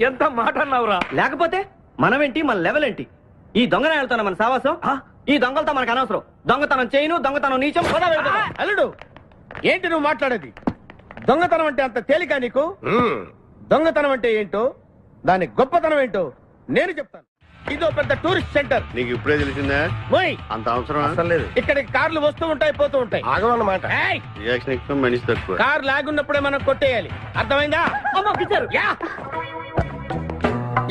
ఎంత మాట అన్నావురా? లేకపోతే మనమేంటి, మన లెవెల్ ఏంటి? ఈ దొంగనే వెళ్తాను మన సావాసం. ఈ దొంగలతో మనకు అనవసరం. దొంగతనం చేయను, దొంగతనం నీచం. అల్లుడు, ఏంటి నువ్వు మాట్లాడేది? దొంగతనం అంటే అంత తేలిక నీకు? దొంగతనం అంటే ఏంటో, దాని గొప్పతనం ఏంటో నేను చెప్తాను. ఇదో పెద్ద టూరిస్ట్ సెంటర్. నీకు ఇప్పుడే తెలిసిందా? పోయి అంత అవసరం అసలు లేదు. ఇక్కడికి కార్లు వస్తూ ఉంటాయి, పోతూ ఉంటాయి. ఆగమన్నమాట. ఏయ్! రియాక్షన్ ఎక్కువ, మనిషి తక్కువ. కార్ లాగున్నప్పుడే మనం కొట్టేయాలి, అర్థమైందా? యా!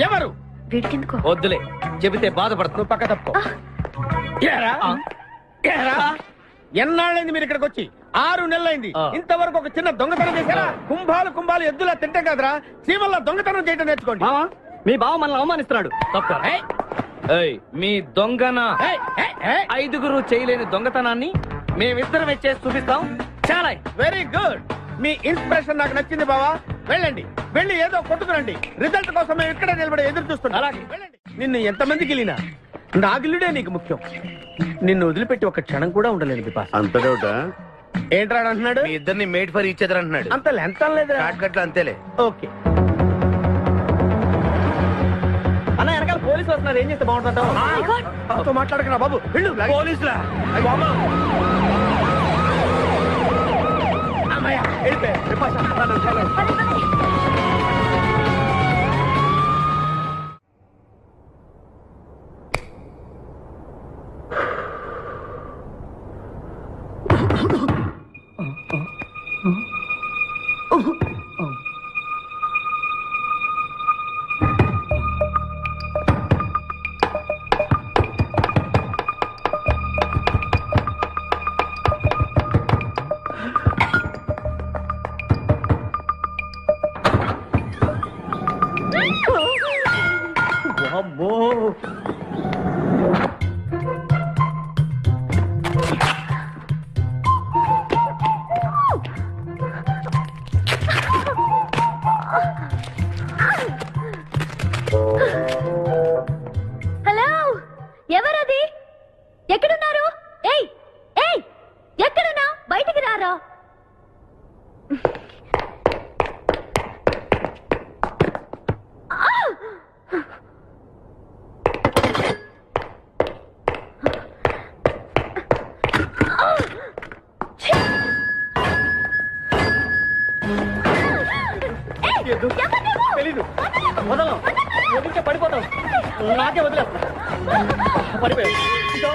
ఎవరు? వీడికెందుకో వద్దులే, చెబితే బాధపడుతు. నువ్వు పక్క తప్పుకో. ఏరా? ఏరా? ఎన్నాళ్ళైంది మీరు ఇక్కడికి వచ్చి? 6 నెలలైంది. ఇంతవరకు ఒక చిన్న దొంగతనం చేశారా? కుంభాలు ఎద్దులా తింటే కదరా, సీమల్లా దొంగతనం చేయడం నేర్చుకోండి. మీ బావ మనల్ని అవమానిస్తున్నాడు. మీ దొంగన ఏయ్, ఏయ్, ఏయ్. 5గురు చేయలేని దొంగతనాన్ని మేమిద్దరం చేసి చూపిస్తాం. చాలా వెరీ గుడ్. మీ ఇన్స్పిరేషన్ నాకు నచ్చింది బావా. వెళ్ళండి, వెళ్ళి ఏదో కొట్టుకురండి. రిజల్ట్ కోసం మేము ఇక్కడ నిలబడి ఎదురు చూస్తున్నాం. అలాగే వెళ్ళండి. నిన్ను ఎంతమందికి వెళ్ళినా నా గిల్లుడే నీకు ముఖ్యం. నిన్ను వదిలిపెట్టి ఒక క్షణం కూడా ఉండలేదు బిపాస్. అంత డౌటా? ఏంట్రా అంటున్నాడు? మీ ఇద్దరిని మేడ్ ఫర్ ఈచ్ అదర్ అంటున్నాడు. అంత లెంత్ లేదు. షార్ట్ కట్ లో అంతేలే. ఓకే. అన్న వెనకాల పోలీసులు వస్తున్నారు, ఏం చేస్తే బాగుంటుంటావు? మాట్లాడకరా బాబు, వెళ్ళు. పోలీసులా? అమ్మయ్య, వెళ్ళిపోయా. విపాస, నన్ను చాలా. హలో, ఎవరది? ఎక్కడున్నారు? ఏయ్ ఏయ్, ఎక్కడున్నా? బయటికి రారా. తెలీదు. వదలం. వదిలితే పడిపోతాం. నాకే వదిలేదు. పడిపోయావు.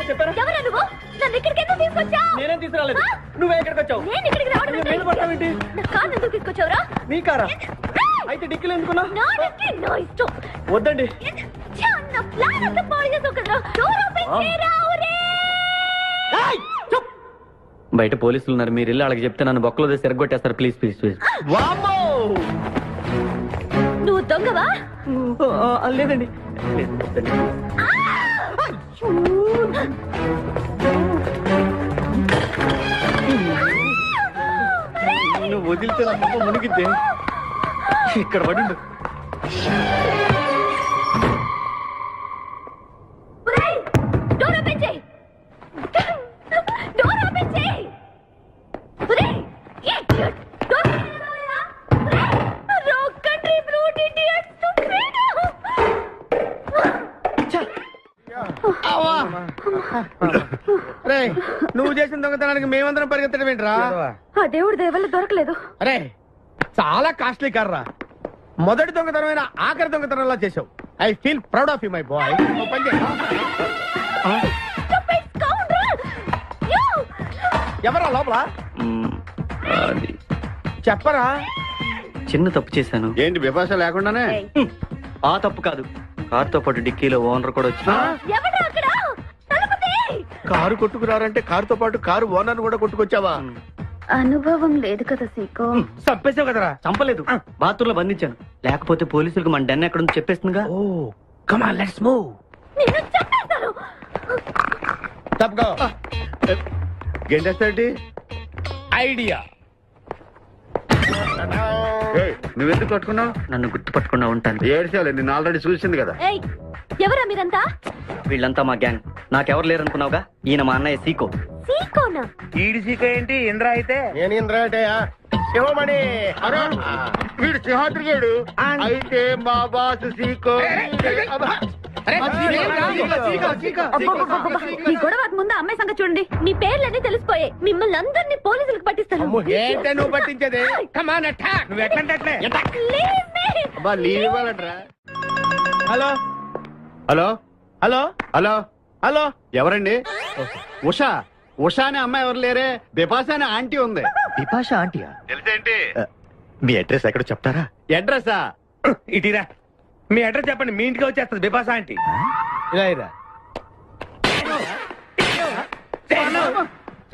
చెప్పారా? ఎవరా నువ్వు? నన్ను ఇక్కడికి ఎందుకు తీసుకొచ్చావు? నేనేం తీసుకురాలేదు. నువ్వే ఎక్కడికి వచ్చావు? నేను ఇక్కడికి రావడం ఏంటి? మీద పడతావేంటి? నా కారు ఎందుకు తీసుకొచ్చావురా? నీ కారా? అయితే డిక్కీలు ఎందుకున్నా? నా డిక్కీ నా ఇష్టం. వద్దండి. నా ప్లాన్ అంతా పాడు చేసావు కదరా. డోర్ ఓపెన్ చేయరా. బయట పోలీసులు ఉన్నారు, మీరు వెళ్ళి వాళ్ళకి చెప్తే నన్ను బొక్కలో తీసి ఎరగొట్టేస్తారు. Please please please. నువ్వు దొంగవా? లేదండి. నువ్వు వదిలితే నా మొక్క మునిగిద్దే. ఇక్కడ పడిండు. డోర్ ఓపెన్ చేయి. డోర్ ఓపెన్ చేయి. నువ్వు చేసిన దొంగతనానికి మేమందరం పరిగెత్తడం ఏంట్రా? ఆ దేవుడి దయవల్ల దొరకలేదు. అరే చాలా కాస్ట్లీ కార్రా. మొదటి దొంగతనమైన ఆఖరి దొంగతనంలా చేసావు. I feel proud of you my boy. ఎవరా లోపల? చెప్పరా? చిన్న తప్పు చేశాను. ఏంటి విభాష లేకుండానే? ఆ తప్పు కాదు, కారుతో పాటు డిక్కీలో ఓనర్ కూడా వచ్చి కారు కొట్టుకురారంటే కారుతో పాటు కారు ఓనర్ కూడా కొట్టుకొచ్చావా? అనుభవం లేదు కదా సీకో. చంపేసావు కదరా? చంపలేదు, బాత్రూంలో బంధించాను. లేకపోతే పోలీసులకు మన డెన్ ఎక్కడ చెప్పేస్తుందిగా. Oh come on let's move. నిన్ను చంపేస్తాను. తప్పుకో. గెంటేస్తాంటి ఐడియా. నువ్వెందుకు పట్టుకున్నావు? నన్ను గుర్తుపట్టకుండా ఉంటాను. ఏడ్చాలి, నిన్ను ఆల్రెడీ చూసింది కదా. ఏయ్, ఎవరా మీరంతా? వీళ్ళంతా మా గ్యాంగ్. నాకెవరు లేరనుకున్నావుగా, ఈయన మా అన్నయ్య సీకో. సీకోనా? ఈడి సీకో ఏంటి? ఇంద్ర అయితే నేను ఇంద్ర అయితే శివమణి. వీడు సింహాద్రిగాడు అయితే మా బాస్ సీకో. ఈ గొడవకు ముందు అమ్మాయి సంగతి చూడండి. మీ పేర్లన్నీ తెలిసిపోయాయి. మిమ్మల్ని అందరినీ పోలీసులకు పట్టిస్తాను. ఏంటే నువ్వు పట్టించేది? కమాన్ అటాక్. నువ్వు ఎట్లంటే లీవ్ ఇవ్వాలంటరా. Hello hello hello hello hello. ఎవరండి? ఉషా. ఉషా అనే అమ్మాయి ఎవరు లేరే, బిపాసా అనే ఆంటీ ఉంది. బిపాషా ఆంటీయా? తెలుసేంటి? మీ అడ్రస్ ఎక్కడ చెప్తారా? అడ్రసా? ఇటీరా మీ అడ్రస్ చెప్పండి, మీ ఇంటికి వచ్చేస్తుంది బిపాసా ఆంటీ. ఇలా ఇరా.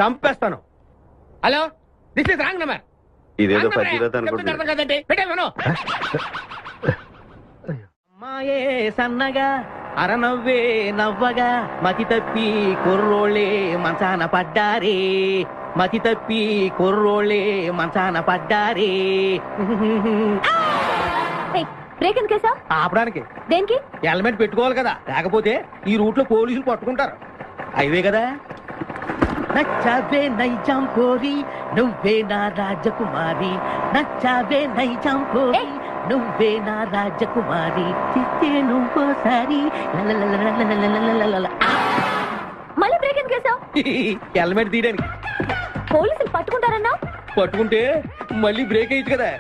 చంపేస్తాను. Hello, this is wrong number. ఇదేదో పచ్చిరత అనుకుంటున్నా. అమ్మాయే సన్నగా అరనవ్వే నవ్వగా మతి తప్పి కుర్రోళ్ళే మంచాన పడ్డారే. మతి తప్పి కుర్రోళ్ళే మంచాన పడ్డారే. బ్రేక్ ఎందుకు వేసావ్? ఆపడానికి. దేనికి? హెల్మెట్ పెట్టుకోవాలి కదా, లేకపోతే ఈ రూట్ లో పోలీసులు పట్టుకుంటారు. అయివే కదా. నచ్చావే నైజాం కోరి నువ్వే నా రాజకుమారి. నచ్చావే నైజాం కోరి నువ్వే నా రాజకుమారి చిత్తే నువ్వోసారి మళ్ళీ బ్రేక్ ఎందుకు వేసావు? హెల్మెట్ తీయడానికి. పోలీసులు పట్టుకుంటారన్నా? పట్టుకుంటే మళ్ళీ బ్రేక్ అయ్యింది కదా.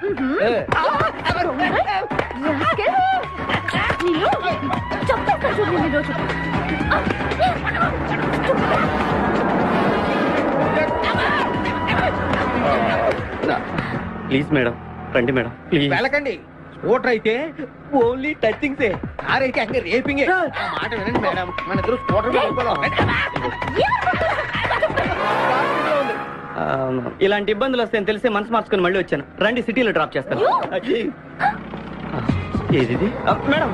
ప్లీజ్ మేడం, రండి మేడం, ప్లీజ్. వెళ్ళకండి. స్కూటర్ అయితే ఓన్లీ టచింగ్సే, కార్ అయితే అங்கே రేపింగే. మాట వినండి మేడం, మన ఇద్దరు స్కూటర్ మీద వెళ్ళిపోదాం. ఇలాంటి ఇబ్బందులు వస్తాయని తెలిసి మనసు మార్చుకుని మళ్ళీ వచ్చాను. రండి, సిటీలో డ్రాప్ చేస్తాను. ఏది madam?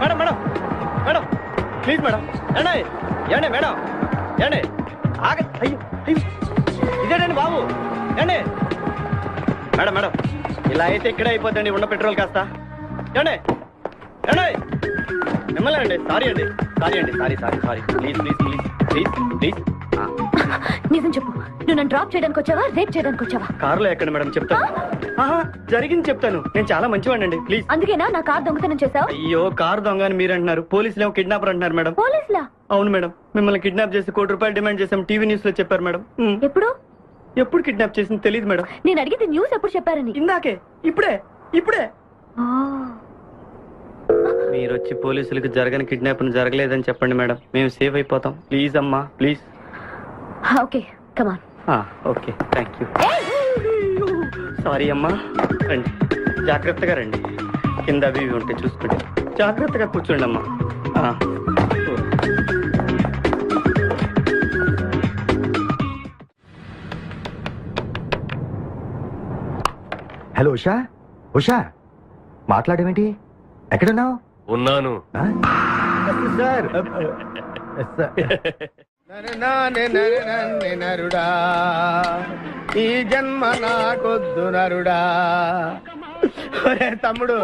Madam madam madam please madam. ఏండి ఏండి మేడం, ఏండి ఆగ. అయ్యో అయ్యో, ఇదేనండి బాబు. ఏండి మేడం మేడం, ఇలా అయితే ఇక్కడే అయిపోద్దండి ఉన్న పెట్రోల్ కాస్త. ఏండి ఏండి మిమ్మల్ని అండి. సారీ అండి, సారీ అండి, sorry sorry sorry. Please please please please please. నిజం చెప్పు, నువ్వు నన్ను డ్రాప్ చేయడానికి వచ్చావా, రేప్ చేయడానికి వచ్చావా? కారులో ఎక్కడ మేడం, చెప్తాను. జరిగింది చెప్తాను. నేను చాలా మంచివాడినండి, ప్లీజ్. అందుకేనా నా కార్ దొంగతనం చేసావు? అయ్యో, కారు దొంగ అని మీరు అంటున్నారు, పోలీసులు ఏమో కిడ్నాపర్ అంటున్నారు మేడం. పోలీసులా? అవును మేడం, మిమ్మల్ని కిడ్నాప్ చేసి ₹1 కోటి డిమాండ్ చేసాం, టీవీ న్యూస్ లో చెప్పారు మేడం. ఎప్పుడు? ఎప్పుడు కిడ్నాప్ చేసింది తెలియదు మేడం. నేను అడిగితే న్యూస్ ఎప్పుడు చెప్పారని. ఇందాకే, ఇప్పుడే ఇప్పుడే. మీరు వచ్చి పోలీసులకు జరగని కిడ్నాప్ జరగలేదని చెప్పండి మేడం, మేము సేఫ్ అయిపోతాం. ప్లీజ్ అమ్మా, please. Okay, come on. Okay, thank you. Sorry అమ్మా. రండి, జాగ్రత్తగా రండి. కింద అవి ఇవి ఉంటే చూసుకోండి. జాగ్రత్తగా కూర్చోండి అమ్మా. హలో ఉషా, ఉషా మాట్లాడేమిటి? ఎక్కడున్నావు? ఉన్నాను. సార్ నరుడా, ఈ జన్మ నాకొద్దు నరుడా. ఒరే తమ్ముడు,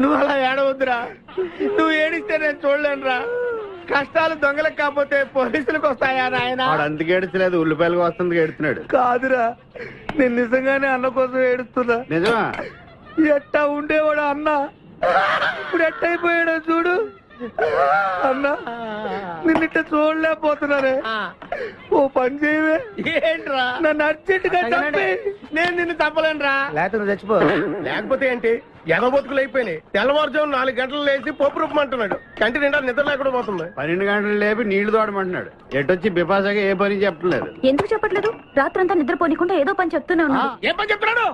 నువ్వు అలా ఏడవద్దురా. నువ్వు ఏడిస్తే నేను చూడలేనురా. కష్టాలు దొంగలకు కాకపోతే పోలీసులకు వస్తాయా నాయన? అందుకే ఏడుచలేదు, ఉల్లిపాయలకు వస్తుంది ఏడుతున్నాడు. కాదురా, నేను నిజంగానే అన్న కోసం ఏడుస్తున్నా. నిజమా? ఎట్టా ఉండేవాడు అన్న, ఇప్పుడు ఎట్టయిపోయాడో చూడు. అన్న, నిన్నిట్ట చూడలేకపోతున్నారే. ఓ పని చేయవే. ఏంట్రా? నన్ను అర్జెంటుగా చంపే. నేను నిన్ను చంపలేనురా. లేకపోతే నువ్వు చచ్చిపో. లేకపోతే ఏంటి, ఎగబొతుకులు అయిపోయినాయి. తెల్లవారుజాము 4 గంటలు లేచి పప్పు రూపమంటున్నాడు. కంటి నిండా నిద్ర లేకుండా పోతుంది. 12 గంటలు లేపి నీళ్లు తోడమంటున్నాడు. ఎటొచ్చి బిపాసగా ఏ పని చెప్పట్లేదు. ఎందుకు చెప్పట్లేదు? రాత్రంతా నిద్రపోనికుండా ఏదో పని చెప్తూనే ఉన్నాడు. ఏం పని చెప్తున్నాడు?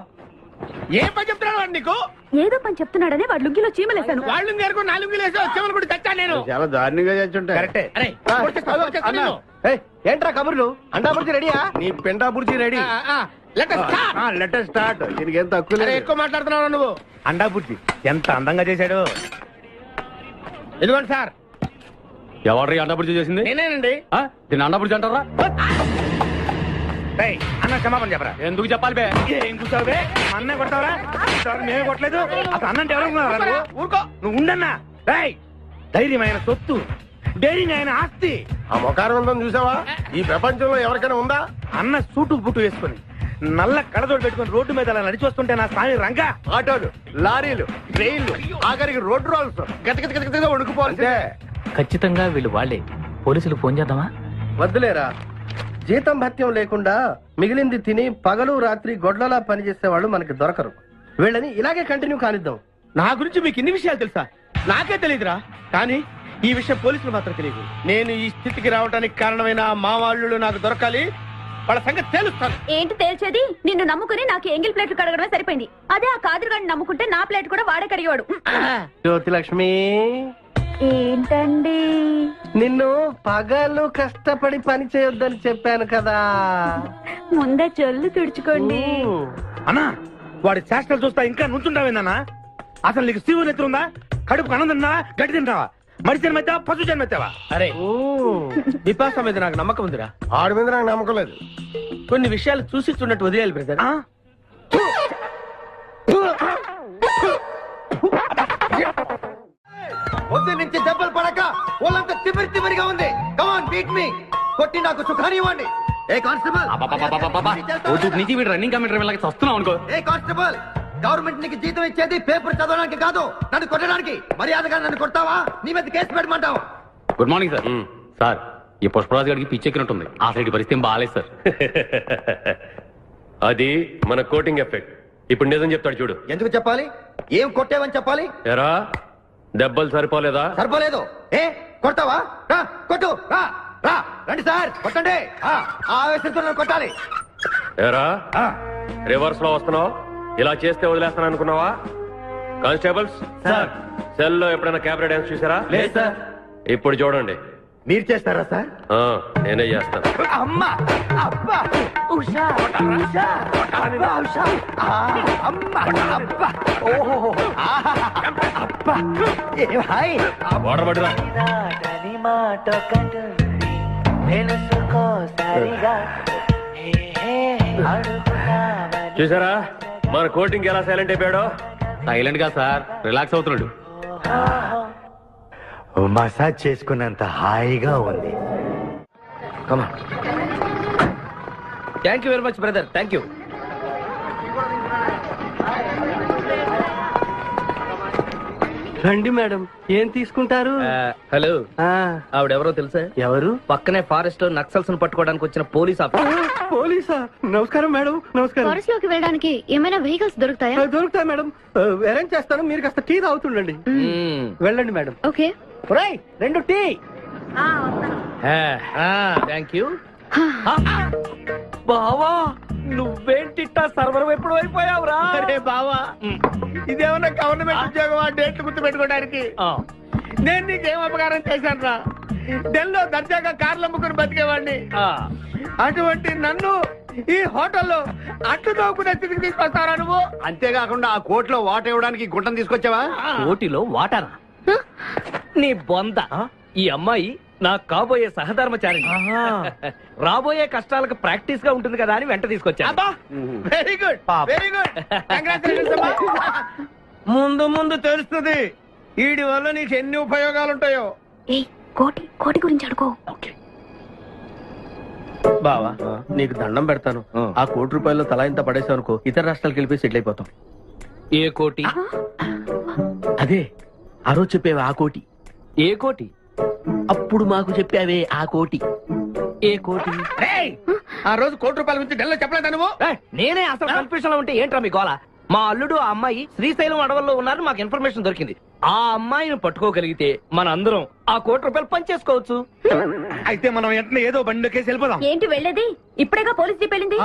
ఏం పని చెప్తున్నాడు వాడు నీకు? ఏదో పని చెప్తున్నాడని వాడు లుంగిలో చీమలేశాను. వాళ్ళు నేర్కు 4 లుంగిలేసి చీమలు కూడా చచ్చాను నేను. చాలా దారుణంగా చచ్చుంటాయి. కరెక్టే. ఏంట్రా కబుర్లు? అండా బుర్జీ రెడీయా? నీ పెండా బుర్జీ రెడీ. Letter start. దీనికి ఏం తక్కువ లేదు. ఎక్కువ మాట్లాడుతున్నావు నువ్వు. అండా బుర్జీ ఎంత అందంగా చేశాడు. ఇదిగోండి సార్. ఎవరు అండా బుర్జీ చేసింది? నేనేనండి. దీన్ని అండా బుర్జీ అంటారా? అన్న క్షమాపణ చెప్పరా. ఎందుకు చెప్పాలి బే? ఏం కూర్చోవు బే? అన్నే కొడతావరా? మేమే కొట్టలేదు. అసలు అన్నంటే ఎవరు? ఊరుకో, నువ్వు ఉండన్నా. ధైర్యమైన సొత్తు, డైరింగ్ ఆయన ఆస్తి. ఆ ముఖారవంతం చూసావా? ఈ ప్రపంచంలో ఎవరికైనా ఉందా? అన్న సూటు బుట్టు వేసుకుని నల్ల కడదోడు పెట్టుకుని రోడ్డు మీద అలా నడిచి వస్తుంటే నా స్వామి రంగా. ఆటోలు, లారీలు, ట్రైన్లు, ఆఖరికి రోడ్డు రోల్స్ గతగతగతగా వణుకుపోతే. ఖచ్చితంగా వీళ్ళు వాళ్ళే. పోలీసులు ఫోన్ చేద్దామా? వద్దులేరా, జీతం భత్యం లేకుండా మిగిలింది తిని పగలు రాత్రి గొడ్లలా పనిచేసే వాళ్ళు మనకి దొరకరు. వీళ్ళని ఇలాగే కంటిన్యూ కానిద్దాం. నా గురించి మీకు ఇన్ని విషయాలు తెలుసా? నాకే తెలియదురా. కానీ ఈ విషయం పోలీసులు మాత్రం తెలియదు. నేను ఈ స్థితికి రావడానికి కారణమైన మా వాళ్ళు నాకు దొరకాలి. వాళ్ళ సంగతి తెలుస్తాను. ఏంటి తేల్చేది? నిన్ను నమ్ముకుని నాకు ఎంగిల్ ప్లేట్లు కడగడమే సరిపోయింది. అదే ఆ కాదురుగాడిని నమ్ముకుంటే నా ప్లేట్ కూడా వాడే కడిగేవాడు. జ్యోతి లక్ష్మి, ఏంటండి? నిన్ను పగలు కష్టపడి పని చేయొద్దని చెప్పాను కదా. ముందే చెల్లు తుడుచుకోండి. అన్నా, వాడి చేష్టలు చూస్తా ఇంకా నుంచుంటావేందన్నా? అసలు నీకు శివుని ఎత్తుందా? కడుపు అన్నం తిన్నావా, గడ్డి తింటావా? మడి జన్మెత్తావా, పశు జన్మెత్తావా? అరే, విపాస మీద నాకు నమ్మకం ఉందిరా. ఆడి మీద నాకు నమ్మకం లేదు. కొన్ని విషయాలు చూసి చూడట్టు వదిలేయాలి బ్రదర్. పొద్దు నుంచి దెబ్బలు పడక వాళ్ళంతా తిమిరి తిమిరిగా ఉంది. కమాన్ బీట్ మీ, కొట్టి నాకు సుఖాన్ని ఇవ్వండి. ఏ కానిస్టేబుల్, నుంచి వీడు రన్నింగ్ కమిటర్ వస్తున్నావు అనుకో. ఏ కానిస్టేబుల్, గవర్నమెంట్ నీకు జీతం ఇచ్చేది పేపర్ చదవడానికి కాదు, నన్ను కొట్టడానికి. మర్యాదగా నన్ను కొడతావా, నీ మీద కేసు పెట్టమంటావు. Good morning sir. సార్, ఈ పుష్పరాజు గారికి పిచ్చెక్కినట్టుంది. ఆ సైడ్ పరిస్థితి బాగాలేదు సార్. అది మన కోటింగ్ ఎఫెక్ట్. ఇప్పుడు నిజం చెప్తాడు చూడు. ఎందుకు చెప్పాలి? ఏం కొట్టేవని చెప్పాలి? ఎరా దెబ్బలు సరిపోలేదా? సరిపోలేదు. ఏ కొడతావా? రా కొట్టు, రా రా, రండి సార్ కొట్టండి. ఆవేశంతో నన్ను కొట్టాలి. ఎరా రివర్స్ లో వస్తున్నావు, ఇలా చేస్తే వదిలేస్తాను అనుకున్నావా? కానిస్టేబుల్స్ సార్, సెల్ లో ఎప్పుడైనా కెమెరా డాన్స్ చూసారా? లేదు సార్. ఇప్పుడు చూడండి. మీరు చేస్తారా సార్? నేనే చేస్తాను. అమ్మా అబ్బా ఉషా ఉషా అబ్బా ఉషా అమ్మా అబ్బా ఓహో అబ్బా ఏ భాయ్ వాడబడిరా. చూసారా మన కోటింగ్ ఎలా సైలెంట్ అయిపోయాడో? సైలెంట్ గా సార్, రిలాక్స్ అవుతున్నాడు. మసాజ్ చేసుకున్నంత హాయిగా ఉంది. Thank you very much brother, thank you. రండి మేడం, ఏం తీసుకుంటారు? హలో, ఆవిడెవరో తెలుసా? ఎవరు? పక్కనే ఫారెస్ట్ లో నక్సల్స్ ను పట్టుకోవడానికి వచ్చిన పోలీస్ ఆఫీసర్. పోలీసా? నమస్కారం మేడం. నమస్కారం. ఫారెస్ట్ లోకి వెళ్ళడానికి ఏమైనా వెహికల్స్ దొరుకుతాయా? దొరుకుతాయి మేడం, అరేంజ్ చేస్తాను. మీరు కాస్త టీ తాగుతుండండి. వెళ్ళండి మేడం. ఓకే. రెండు టీ. Thank you. బావా నువ్వేంటిట్టా సర్వర్ ఎప్పుడు అయిపోయావురా? అరే బావా, ఇదేమన్నా గవర్నమెంట్ ఉద్యోగం? ఆ డేట్లు గుర్తు పెట్టుకోవడానికి నేను నీకేం అపకారం చేశాను రా? ఢిల్లీలో దర్జాగా కార్లు అమ్ముకుని బతికేవాడిని. అటువంటి నన్ను ఈ హోటల్లో అట్లు తోకునే స్థితికి తీసుకొస్తారా నువ్వు? అంతేకాకుండా ఆ కోర్టులో వాట ఇవ్వడానికి గుంటను తీసుకొచ్చావా? కోటిలో వాటారా? నీ బొంద. ఈ అమ్మాయి నా కాబోయే సహధర్మచారి. రాబోయే కష్టాలకు ప్రాక్టీస్ గా ఉంటుంది కదా అని వెంట తీసుకొచ్చా. Very good, very good. ముందు ముందు తెలుస్తుంది వీడి వల్ల నీకు ఎన్ని ఉపయోగాలు ఉంటాయో. కోటి కోటి గురించి అడుకో. బావా నీకు దండం పెడతాను. ఆ ₹1 తలా ఇంత పడేసావు అనుకో, ఇతర రాష్ట్రాలకు వెళ్ళిపోయి సెటిల్ అయిపోతాం. ఏ కోటి? అదే ఆ రోజు చెప్పేవా ఆ కోటి. ఏ కోటి? అప్పుడు మాకు చెప్పావే ఆ కోటి. ఏ కోటి? ఆ రోజు ₹1 గురించి ఢిల్లీలో చెప్పలేదా నువ్వు? నేనే అసలు కన్ఫ్యూజన్ లో ఉంటే ఏంట్రా మీ గోల? మా అల్లుడు ఆ అమ్మాయి శ్రీశైలం అడవుల్లో ఉన్నారని మాకు ఇన్ఫర్మేషన్ దొరికింది. ఆ అమ్మాయిని పట్టుకోగలిగితే మన అందరం ఆ ₹1 పంచేసుకోవచ్చు. అయితే మనం వెంటనే ఏదో బండి కేసి వెళ్ళిపోదాం. ఏంటి వెళ్ళేది? ఇప్పుడేగా పోలీస్ జీప్ వెళ్ళింది.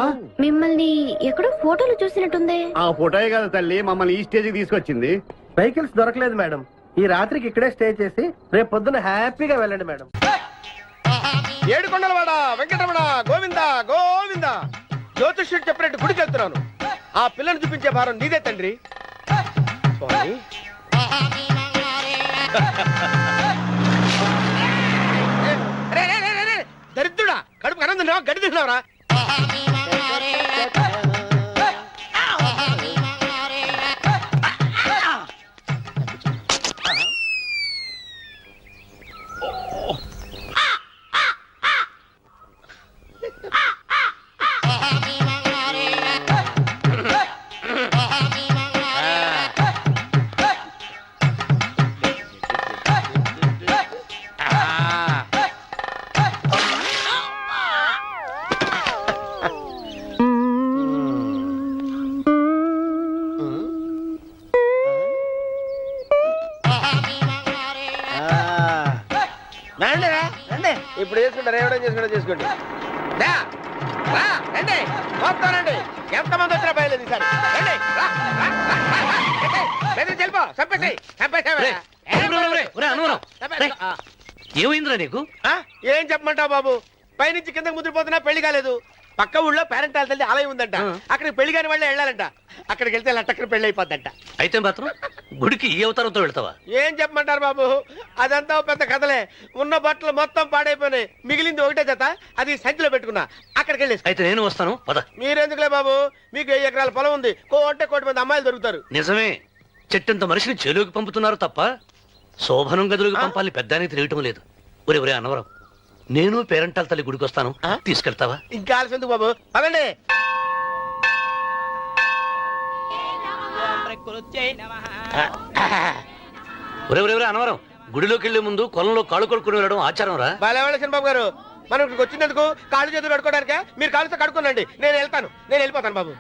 మిమ్మల్ని ఎక్కడో ఫోటోలు చూసినట్టుంది. ఆ ఫోటోయే కదా తల్లి మమ్మల్ని ఈ స్టేజ్ కి తీసుకొచ్చింది. వెహికల్స్ దొరకలేదు మేడం. ఈ రాత్రికి ఇక్కడే స్టే చేసి రేపు పొద్దున హ్యాపీగా వెళ్ళండి మేడం. ఏడుకొండలవాడ వెంకటరమణ గోవింద గోవింద. జ్యోతిష్యుడు చెప్పినట్టు గుడికి వెళ్తున్నాను. ఆ పిల్లని చూపించే భారం నీదే తండ్రి. స్వామి దరిద్రుడా, కడుపు అన్నం తిన్నావా, గడ్డి తిన్నావరా? ఇప్పుడు చేసుకుంటారు, ఏమైనా చేసుకుంటా చేసుకోండి. రండి వస్తానండి. ఎంతమంది వచ్చినా బయలుదేరి ఈసారి. రండి చెల్పో చంపేసాయి. ఏమైందిరా నీకు? ఏం చెప్పమంటావు బాబు? పైనుంచి కిందకి ముద్రపోతున్నా పెళ్లి కాలేదు. పక్క ఊళ్ళో పేరెంటాల తల్లి ఆలయం ఉందంట. అక్కడికి పెళ్లి కాని వాళ్ళే వెళ్ళాలంట. అక్కడికి వెళ్తే లట్టక్కన పెళ్లి అయిపోద్దంట. అయితే మాత్రం గుడికి ఏ అవతారంతో వెళ్తావా? ఏం చెప్పమంటారు బాబు, అదంతా పెద్ద కథలే. ఉన్న బట్టలు మొత్తం పాడైపోయినాయి. మిగిలింది ఒకటే జత, అది సంచిలో పెట్టుకున్నా. అక్కడికి వెళ్ళేసి అయితే నేను వస్తాను పద. మీరెందుకులే బాబు, మీకు 10 ఎకరాల పొలం ఉంది. కోటి మంది అమ్మాయిలు దొరుకుతారు. నిజమే, చెట్టంత మనిషిని చెలువుకి పంపుతున్నారు తప్ప శోభనం గదులకు పంపాలని పెద్దానికి తెలియటం లేదు. ఒరే అన్నవరం, నేను పేరెంటాల తల్లి గుడికి వస్తాను, తీసుకెళ్తావా? ఇంకా ఆలస్యం ఎందుకు బాబు, అదండి. ఒరే ఒరే ఒరే అనవరం, గుడిలోకి వెళ్లే ముందు కొలంలో కాళ్ళు కొడుకుని వెళ్ళడం ఆచారం రా. బాలేవాళ్ళ చంద్రబాబు గారు, మనం ఇక్కడికి వచ్చినందుకు కాళ్ళు చేతులు కడుక్కోవడానికే. మీరు కాళ్ళతో కడుక్కోనండి, నేను వెళ్తాను, నేను వెళ్ళిపోతాను బాబు.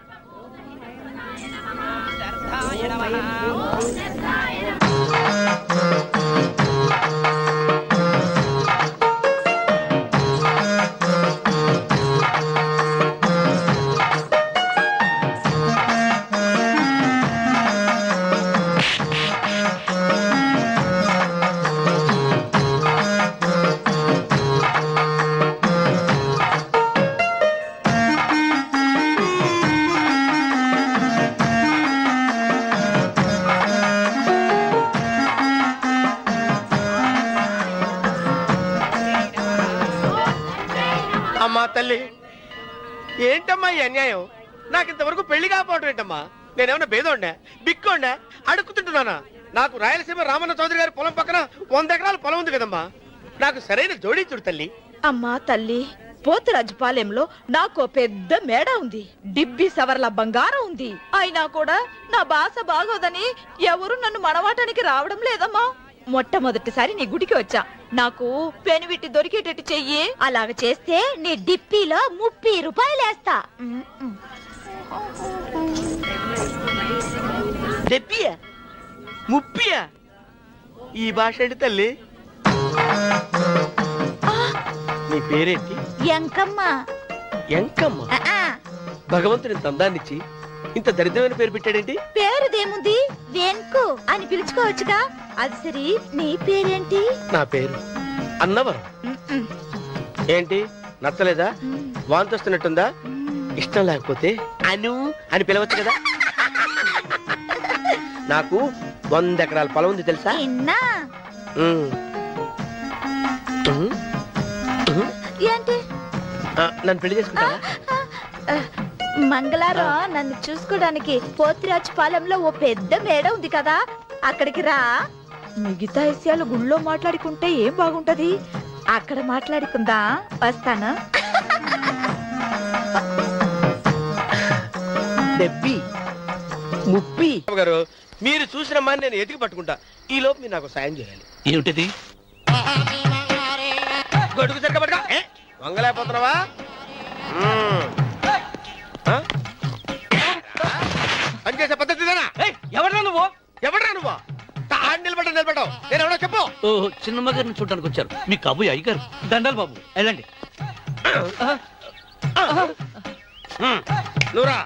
అమ్మా తల్లి, ఏంటమ్మా ఈ అన్యాయం? నాకు ఇంతవరకు పెళ్లి కాకపోవడం ఏంటమ్మా? నేనేమన్నా బేదోండా, బిక్కోండా, అడుక్కుతుంటున్నానా? నాకు రాయలసీమ రామన్న చౌదరి గారి పొలం పక్కన 100 ఎకరాల పొలం ఉంది కదమ్మా. నాకు సరైన జోడీ చూడు తల్లి. అమ్మా తల్లి, పోతురాజుపాలెంలో నాకు పెద్ద మేడ ఉంది, డిబ్బి సవర్ల బంగారం ఉంది. అయినా కూడా నా భాష బాగోదని ఎవరు నన్ను మనవాటానికి రావడం లేదమ్మా. మొట్టమొదటిసారి నీ గుడికి వచ్చా, నాకు పెనువిట్టి దొరికేటట్టు చెయ్యి. అలాగ చేస్తే నీ డిప్పీలో 30 రూపాయలు వేస్తా. డెబ్బియా, ముప్పియా? ఈ భాష ఏంటి తల్లి? నీ పేరేంటి? ఎంకమ్మ. ఎంకమ్మ? భగవంతుని తందాన్నిచ్చి ఇంత దరిద్రమైన పేరు పెట్టాడేంటి? పేరుదేముంది, వెంకు అని పిలుచుకోవచ్చుగా. అది సరి, నీ పేరేంటి? నా పేరు అన్నవరం. ఏంటి నచ్చలేదా? వాంతి వస్తున్నట్టుందా? ఇష్టం లేకపోతే అను అని పిలవచ్చు కదా. నాకు 100 ఎకరాల పొలం ఉంది తెలుసా? ఏంటి? నన్ను పెళ్లి చేసుకుంటావా? మంగళారం నన్ను చూసుకోవడానికి పోతిరాజుపాలెంలో ఓ పెద్ద మేడ ఉంది కదా, అక్కడికి రా. మిగతా విషయాలు గుళ్ళో మాట్లాడుకుంటే ఏం బాగుంటది, అక్కడ మాట్లాడుకుందా. వస్తాను. డెబ్బి, ముప్పి గారు, మీరు చూసిన మా నేను ఎతికి పట్టుకుంటా. ఈ లోపు మీరు నాకు సాయం చేయాలి. ఏమిటిది? గొడుగు సరిగ్గా పట్టుకో. వంగలేకపోతున్నావా? పనిచేసే పద్ధతి ఎవడరా నువ్వు? ఎవడరా నువ్వు? నిలబడ్డావు. నేను ఎవడో చెప్పు. ఓహో, చిన్నమ్మ గారిని చూడడానికి వచ్చారు. మీ కాబోయే అయ్యగారు. దండాలు బాబు, వెళ్ళండి. నువ్వురా.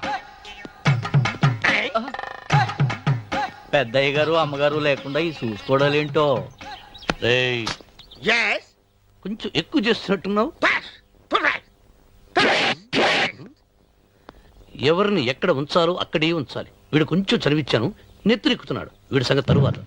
పెద్దయ్య గారు అమ్మగారు లేకుండా ఈ చూసుకోవడాలేంటో. రేయ్, కొంచెం ఎక్కువ చేస్తున్నట్టున్నావు. ఎవరిని ఎక్కడ ఉంచాలో అక్కడే ఉంచాలి. వీడు కొంచెం చదివిచ్చాను, నెత్తిరెక్కుతున్నాడు. వీడి సంగతి తరువాత.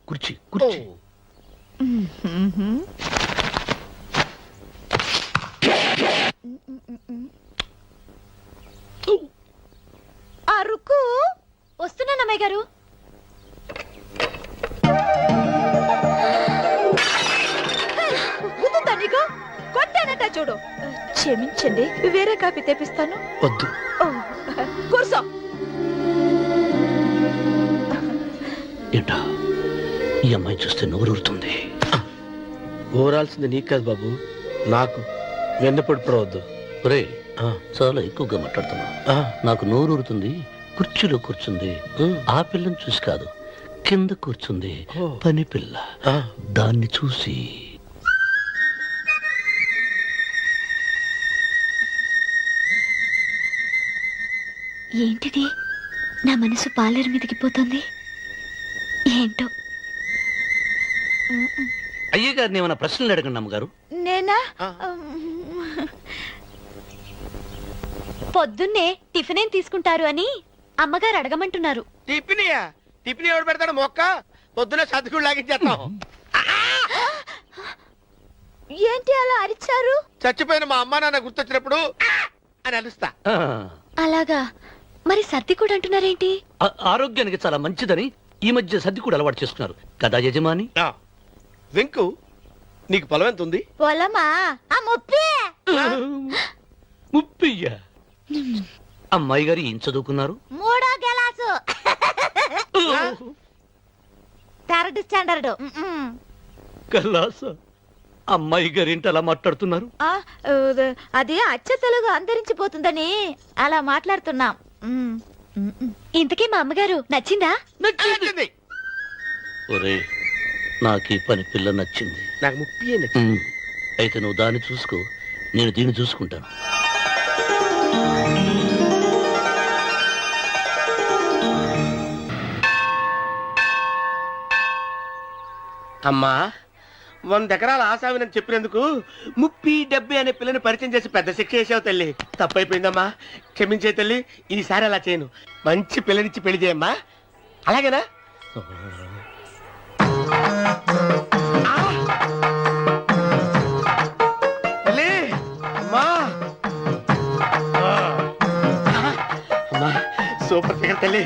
కుర్చీ కుర్చీ. అరుకు వస్తున్నానమ్మాయి గారు. నీకు కొట్టానట చూడు. క్షమించండి, వేరే కాపీ తెప్పిస్తాను. వద్దు. కూర్చో. ఏంటా, ఈ అమ్మాయి చూస్తే నోరూరుతుంది. ఊరాల్సింది నీకు కాదు బాబు, నాకు. వెన్నపడి పడవద్దు. ఒరే, చాలా ఎక్కువగా మాట్లాడుతున్నా. నాకు నోరూరుతుంది. కుర్చీలో కూర్చుంది. ఆ పిల్లని చూసి కాదు, కింద కూర్చుంది పని పిల్ల. దాన్ని చూసి. ఏంటిది? నా మనసు పాలేరు మీదకి పోతుంది. ఏంటో. అయ్య గారిని ఏమైనా ప్రశ్నలు అడగండి అమ్మగారు. నేనా? పొద్దున్నే టిఫిన్ ఏం తీసుకుంటారు అని అమ్మగారు అడగమంటున్నారు. టిఫినియా? టిఫిన్ ఎవడు పెడతాడు మొక్క? పొద్దున సతుకుడు లాగించేస్తాం. ఏంటి అలా అరిచారు? చచ్చిపోయిన మా అమ్మ నాన్న గుర్తొచ్చినప్పుడు అని అలుస్తా. అలాగా? మరి సర్ది కూడా అంటున్నారేంటి? ఆరోగ్యానికి చాలా మంచిదని ఈ మధ్య సర్ది కూడా అలవాటు చేసుకున్నారు కదా యజమాని. వెంకు, నీకు పొలం ఎంత ఉంది? పొలమా? ముప్పయ్య. అమ్మాయి గారు ఏం చదువుకున్నారు? 3వ క్లాసు, 3rd స్టాండర్డ్. కల్లాస. అమ్మాయి గారు ఏంటి అలా మాట్లాడుతున్నారు? అది అచ్చ తెలుగు అంతరించిపోతుందని అలా మాట్లాడుతున్నాం. ఇంతకీ మా అమ్మగారు నచ్చిందా? నచ్చింది. ఒరే, నాకు ఈ పని పిల్ల నచ్చింది. నాకు 30 నచ్చింది. అయితే నువ్వు దాన్ని చూసుకో, నేను దీన్ని చూసుకుంటాను. అమ్మా, 100 ఎకరాల ఆశావినని చెప్పినందుకు 30-70 అనే పిల్లని పరిచయం చేసి పెద్ద శిక్ష చేసావు తల్లి. తప్పైపోయిందమ్మా, క్షమించే తల్లి. ఈసారి అలా చేయను. మంచి పిల్లనిచ్చి పెళ్లి చేయమ్మా. అలాగేనా? తల్లి, అమ్మా. అమ్మా, సూపర్ ఫిగర్ తల్లి.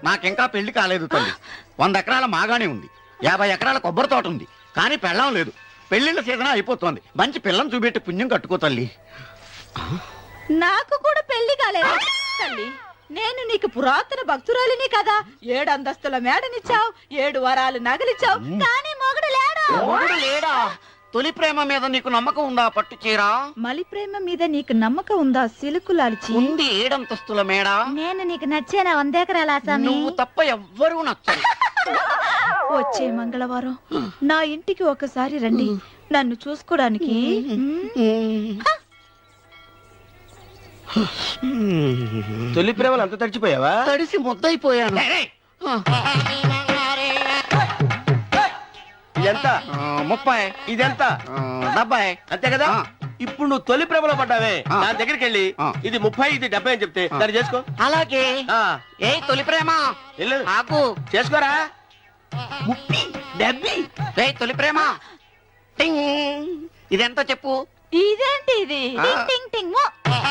నాకింకా పెళ్లి కాలేదు తల్లి. 100 ఎకరాల మాగానే ఉంది, 50 ఎకరాల కొబ్బరి తోట ఉంది, కానీ పెళ్ళం లేదు. పెళ్లిళ్ళ సీజన్ అయిపోతుంది. మంచి పిల్లని చూపెట్టి పుణ్యం కట్టుకో తల్లి. నాకు కూడా పెళ్లి కాలేదు తల్లి. నేను నీకు పురాతన భక్తురాలిని కదా. 7 అంతస్తుల మేడనిచ్చావు, 7 వరాలు నగలిచ్చావు, కానీ మొగుడు లేడు. మొగుడు లేడా? తొలి ప్రేమ మీద నీకు నమ్మకం ఉందా? పట్టు చీరా. మలి ప్రేమ మీద నీకు నమ్మకం ఉందా? సిలుకులాల్చి ఉంది 7 అంతస్తుల మేడ. నేను నీకు నచ్చేనా? 100 ఎకరాల ఆసామి. నువ్వు తప్ప ఎవ్వరూ నచ్చరు. వచ్చే మంగళవారం నా ఇంటికి ఒకసారి రండి, నన్ను చూసుకోవడానికి. తొలి ప్రేమలు అంత తడిచిపోయావా? తడిసి ముద్దయిపోయాను. ఇదెంత? 30. ఇదెంత? 70. అంతే కదా? ఇప్పుడు నువ్వు తొలి ప్రేమలో పడ్డావే, దాని దగ్గరికి వెళ్ళి ఇది 30 ఇది 70 అని చెప్తే దాన్ని చేసుకో. అలాగే. ఏ తొలి ప్రేమ వెళ్ళు, ఆకు చేసుకోరా. 30, 70. ఏ తొలి ప్రేమ టింగ్. ఇదెంత చెప్పు. ఇదేంటి ఇది? టింగ్ టింగ్ టింగ్.